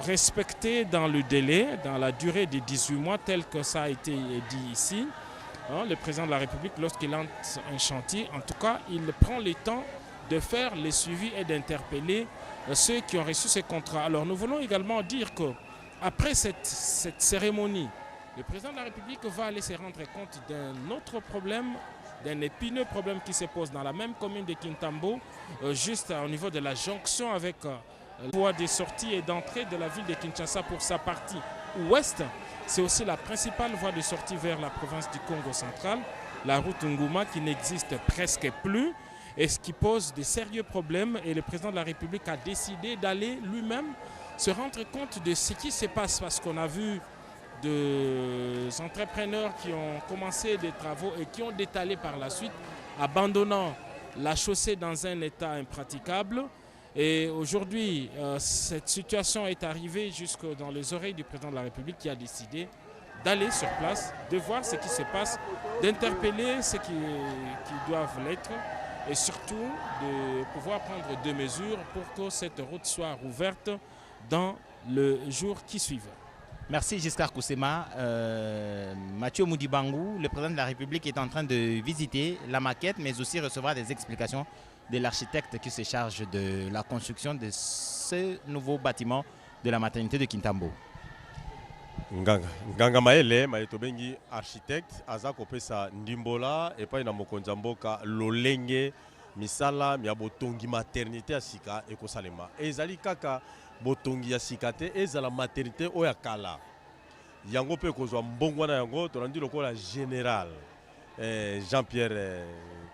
respectés dans le délai, dans la durée de 18 mois, tel que ça a été dit ici. Le président de la République, lorsqu'il lance un chantier, en tout cas, il prend le temps de faire les suivis et d'interpeller ceux qui ont reçu ces contrats. Alors nous voulons également dire qu'après cette cérémonie, le président de la République va aller se rendre compte d'un autre problème d'un épineux problème qui se pose dans la même commune de Kintambo, juste au niveau de la jonction avec la voie de sortie et d'entrée de la ville de Kinshasa pour sa partie ouest. C'est aussi la principale voie de sortie vers la province du Congo central, la route Nguma qui n'existe presque plus et ce qui pose de sérieux problèmes. Et le président de la République a décidé d'aller lui-même se rendre compte de ce qui se passe parce qu'on a vu des entrepreneurs qui ont commencé des travaux et qui ont détalé par la suite, abandonnant la chaussée dans un état impraticable. Et aujourd'hui, cette situation est arrivée jusque dans les oreilles du président de la République qui a décidé d'aller sur place, de voir ce qui se passe, d'interpeller ceux qui doivent l'être et surtout de pouvoir prendre des mesures pour que cette route soit rouverte dans le jour qui suit. Merci Giscard Koussema. Mathieu Moudibangou, le président de la République, est en train de visiter la maquette, mais aussi recevoir des explications de l'architecte qui se charge de la construction de ce nouveau bâtiment de la maternité de Kintambo. Nganga Maele, Maetobengi, architecte, aza kopesa ndimbola, epai na mokonzi mboka lolenge misala mia botongi maternité ya sika ekosalema. Ezali kaka botongi ya sika te, ezala maternité oya kala. Yango pe kozwa mbongwana yango tolandi lokola général Jean-Pierre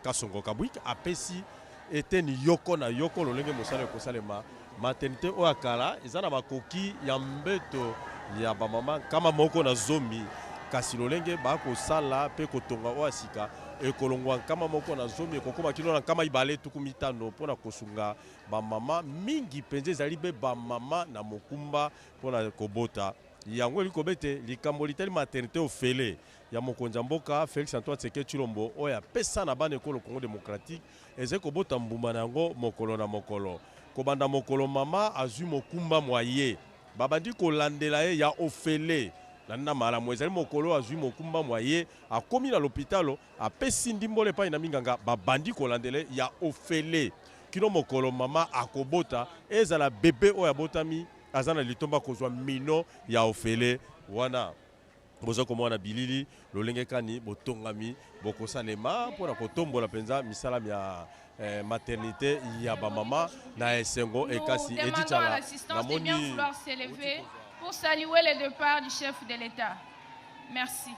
Kasongo Kabwik apesi eteni yoko na yoko lolenge mosala ekosalema. Maternité oya kala ezana bakoki ya mbeto ya ba mama kama moko na zomi kasi lolenge bako sala pe kotonga oya sika ekolongwa kama moko na zomi ekokoma kilo na kama ibale tukumitano pona kosunga ba mama mingi penze ezali be ba mama na mokumba pona kobota yango likobete likambo litali maternité ofele ya mokonzi mboka Félix Antoine Tshisekedi Tshilombo oya pesa na bana ekolo Congo démocratique eze kobota mbuma nango mokolo na mokolo kobanda mokolo mama azui mokumba moye babandi kolandela ye ya ofele landa malamu ezali mokolo azui mokumba moye akomi na l'hôpital apesi ndimbole pa ina minganga babandi kolandela ya ofele kino mokolo mama akobota ezala bebe oya botami azana litomba kozwa mino ya ofele wana bozo komona bilili lolenge kani botongami bokosalema mpona kotombola penza misala ya maternité ya ba mama na esengo ekasi edichala namoni bien vouloir s'élever pour saluer le départ du chef de l'État. Merci.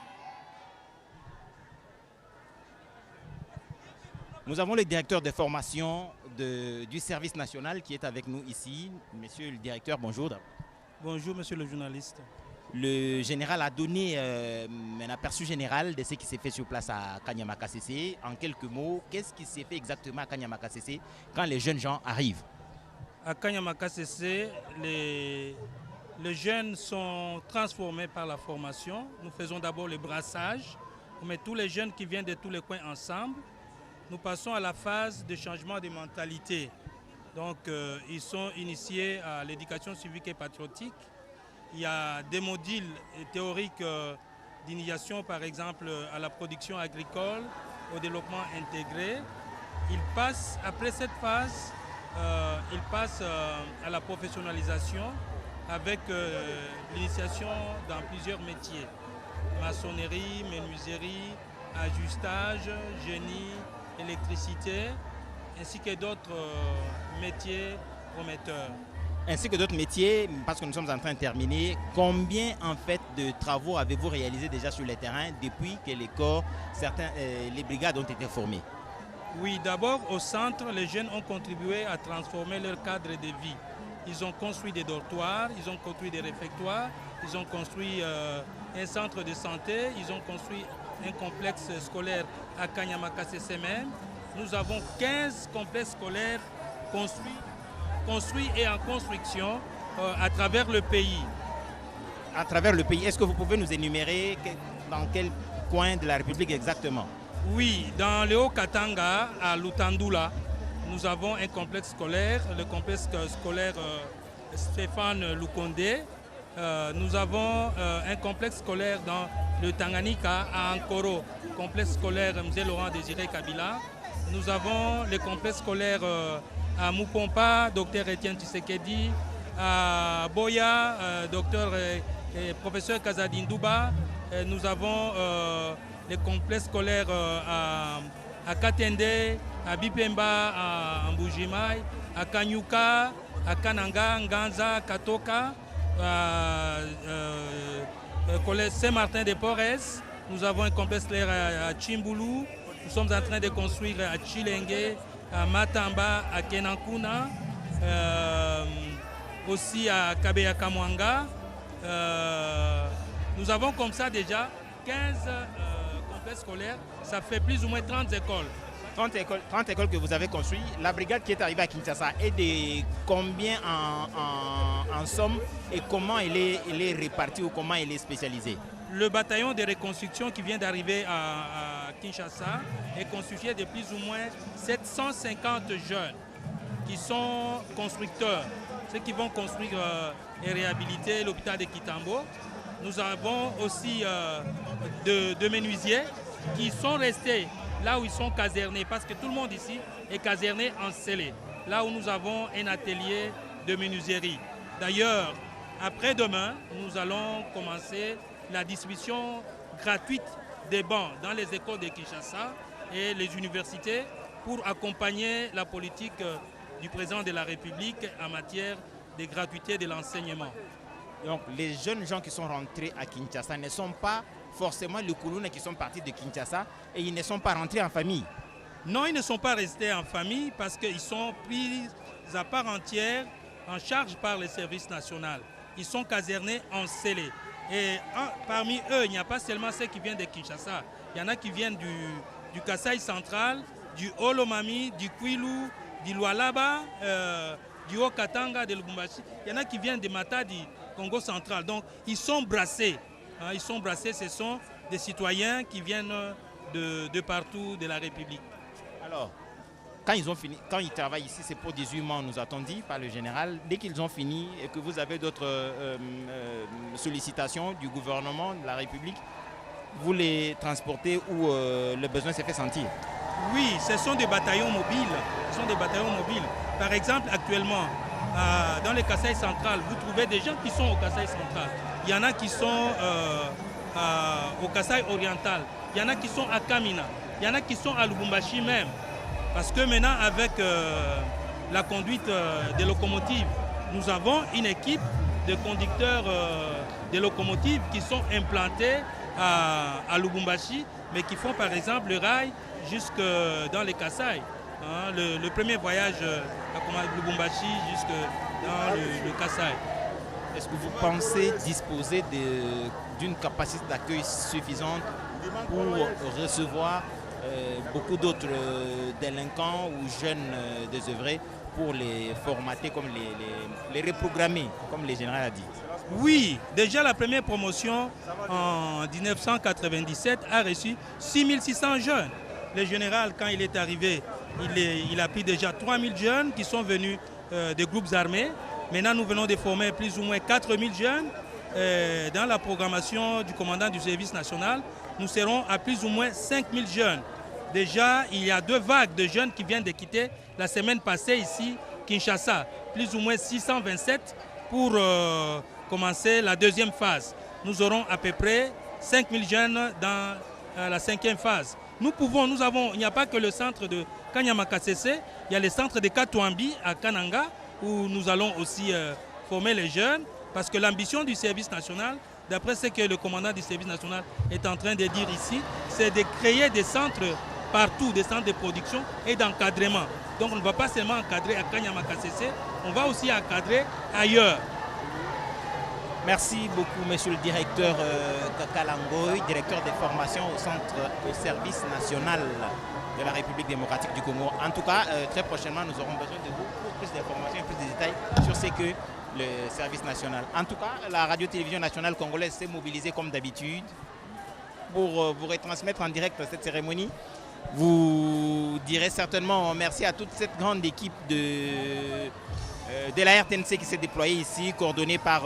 Nous avons le directeur de formation du service national qui est avec nous ici. Monsieur le directeur, bonjour. Bonjour, monsieur le journaliste. Le général a donné un aperçu général de ce qui s'est fait sur place à Kanyama-Kasese. En quelques mots, qu'est-ce qui s'est fait exactement à Kanyama-Kasese quand les jeunes gens arrivent? À Kanyama-Kasese, les jeunes sont transformés par la formation. Nous faisons d'abord le brassage. On met tous les jeunes qui viennent de tous les coins ensemble. Nous passons à la phase de changement de mentalité. Donc, ils sont initiés à l'éducation civique et patriotique. Il y a des modules théoriques d'initiation, par exemple, à la production agricole, au développement intégré. Ils passent, après cette phase, ils passent à la professionnalisation avec l'initiation dans plusieurs métiers. Maçonnerie, menuiserie, ajustage, génie, électricité, ainsi que d'autres métiers prometteurs. Ainsi que d'autres métiers, parce que nous sommes en train de terminer, combien en fait de travaux avez-vous réalisé déjà sur le terrain depuis que les corps, les brigades ont été formées? Oui, d'abord au centre, les jeunes ont contribué à transformer leur cadre de vie. Ils ont construit des dortoirs, ils ont construit des réfectoires, ils ont construit un centre de santé, ils ont construit un complexe scolaire à Kanyama-Kasese même. Nous avons 15 complexes scolaires construits et en construction à travers le pays. À travers le pays, est-ce que vous pouvez nous énumérer dans quel coin de la République exactement? Oui, dans le Haut-Katanga, à Lutandula, nous avons un complexe scolaire, le complexe scolaire Stéphane Lukonde. Nous avons un complexe scolaire dans le Tanganyika, à Ankoro, complexe scolaire Mzee Laurent Désiré Kabila. Nous avons le complexe scolaire à Mupompa, Dr Etienne Tshisekedi, à Boya, Dr et professeur Kazadindouba. Nous avons le complexe scolaire à Katende, à Bipemba, à Mbujimai, à Kanyuka, à Kananga, Nganza, Katoka, à Saint-Martin-de-Porres. Nous avons un complexe scolaire à Chimbulu. Nous sommes en train de construire à Chilenge, à Matamba, à Kenankuna, aussi à Kabeya Kamwanga. Nous avons comme ça déjà 15 complexes scolaires. Ça fait plus ou moins 30 écoles. 30 écoles que vous avez construites. La brigade qui est arrivée à Kinshasa est de combien en somme et comment elle est répartie ou comment elle est spécialisée? Le bataillon de reconstruction qui vient d'arriver à Kinshasa est constitué de plus ou moins 750 jeunes qui sont constructeurs, ceux qui vont construire et réhabiliter l'hôpital de Kitambo. Nous avons aussi de menuisiers qui sont restés là où ils sont casernés, parce que tout le monde ici est caserné en scellé, là où nous avons un atelier de menuiserie. D'ailleurs, après-demain, nous allons commencer la distribution gratuite des bancs dans les écoles de Kinshasa et les universités pour accompagner la politique du président de la République en matière de gratuité de l'enseignement. Donc les jeunes gens qui sont rentrés à Kinshasa ne sont pas forcément les Koulouna qui sont partis de Kinshasa et ils ne sont pas rentrés en famille. Non, ils ne sont pas restés en famille parce qu'ils sont pris à part entière en charge par le service national. Ils sont casernés en scellé. Et parmi eux, il n'y a pas seulement ceux qui viennent de Kinshasa. Il y en a qui viennent du Kasaï central, du Olomami, du Kwilu, du Lualaba, du Haut-Katanga, de Lubumbashi. Il y en a qui viennent de Matadi, Congo central. Donc ils sont brassés. Ils sont brassés, ce sont des citoyens qui viennent de partout de la République. Alors, quand ils ont fini, quand ils travaillent ici, c'est pour 18 mois, nous a-t-on dit par le général. Dès qu'ils ont fini et que vous avez d'autres sollicitations du gouvernement, de la République, vous les transportez où le besoin s'est fait sentir? Oui, ce sont des bataillons mobiles. Ce sont des bataillons mobiles. Par exemple, actuellement, dans le Kasaï central, vous trouvez des gens qui sont au Kasaï central. Il y en a qui sont au Kasaï oriental. Il y en a qui sont à Kamina. Il y en a qui sont à Lubumbashi même. Parce que maintenant, avec la conduite des locomotives, nous avons une équipe de conducteurs de locomotives qui sont implantés à Lubumbashi, mais qui font par exemple le rail jusque dans les Kasaï. Le premier voyage à Lubumbashi jusque dans le Kasaï. Est-ce que vous pensez disposer d'une capacité d'accueil suffisante pour recevoir beaucoup d'autres délinquants ou jeunes désœuvrés pour les formater, comme les reprogrammer, comme le général a dit? Oui, déjà la première promotion en 1997 a reçu 6600 jeunes. Le général, quand il est arrivé, il a pris déjà 3000 jeunes qui sont venus des groupes armés. Maintenant, nous venons de former plus ou moins 4000 jeunes. Dans la programmation du commandant du service national, nous serons à plus ou moins 5000 jeunes. Déjà, il y a 2 vagues de jeunes qui viennent de quitter la semaine passée ici, Kinshasa. Plus ou moins 627 pour commencer la 2e phase. Nous aurons à peu près 5000 jeunes dans la 5e phase. Il n'y a pas que le centre de Kanyamakasese, il y a le centre de Katouambi à Kananga où nous allons aussi former les jeunes parce que l'ambition du service national, d'après ce que le commandant du service national est en train de dire ici, c'est de créer des centres partout, des centres de production et d'encadrement. Donc on ne va pas seulement encadrer à Kanyamakasese, on va aussi encadrer ailleurs. Merci beaucoup, monsieur le directeur Kakalangoy, directeur des formations au service national de la République démocratique du Congo. En tout cas, très prochainement, nous aurons besoin de vous pour plus d'informations et plus de détails sur ce que le service national. En tout cas, la radio-télévision nationale congolaise s'est mobilisée comme d'habitude pour vous retransmettre en direct cette cérémonie. Vous direz certainement merci à toute cette grande équipe de la RTNC qui s'est déployée ici, coordonnée par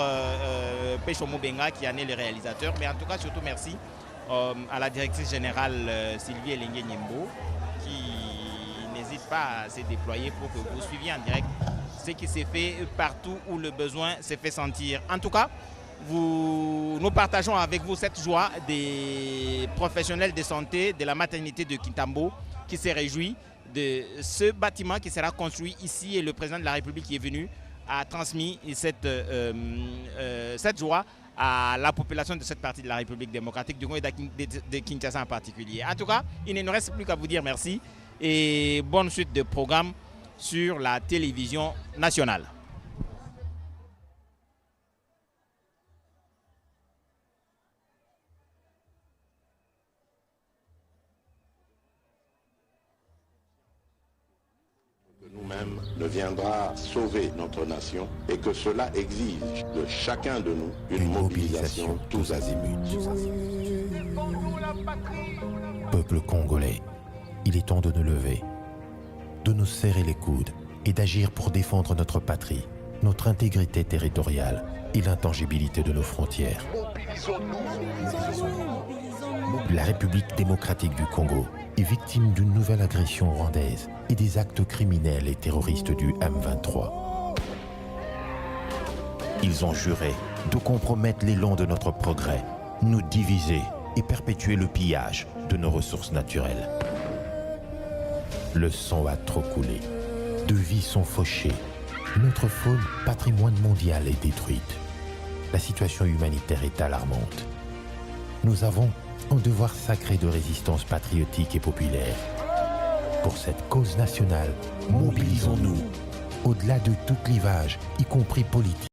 Péchomo Benga qui en est le réalisateur. Mais en tout cas, surtout merci à la directrice générale Sylvie Elengue Nyembo qui n'hésite pas à se déployer pour que vous suiviez en direct ce qui s'est fait partout où le besoin s'est fait sentir. En tout cas, nous partageons avec vous cette joie des professionnels de santé de la maternité de Kitambo qui s'est réjoui de ce bâtiment qui sera construit ici et le président de la République qui est venu a transmis cette joie à la population de cette partie de la République démocratique du Congo et de Kinshasa en particulier. En tout cas, il ne nous reste plus qu'à vous dire merci et bonne suite de programmes sur la télévision nationale. Nous-mêmes ne viendra sauver notre nation et que cela exige de chacun de nous une mobilisation tous azimuts. Peuple congolais, il est temps de nous lever, de nous serrer les coudes et d'agir pour défendre notre patrie, notre intégrité territoriale et l'intangibilité de nos frontières. La République démocratique du Congo est victime d'une nouvelle agression rwandaise et des actes criminels et terroristes du M23. Ils ont juré de compromettre l'élan de notre progrès, nous diviser et perpétuer le pillage de nos ressources naturelles. Le sang a trop coulé, de vies sont fauchées, notre faune, patrimoine mondial, est détruite. La situation humanitaire est alarmante. Nous avons un devoir sacré de résistance patriotique et populaire. Pour cette cause nationale, mobilisons-nous, au-delà de tout clivage, y compris politique.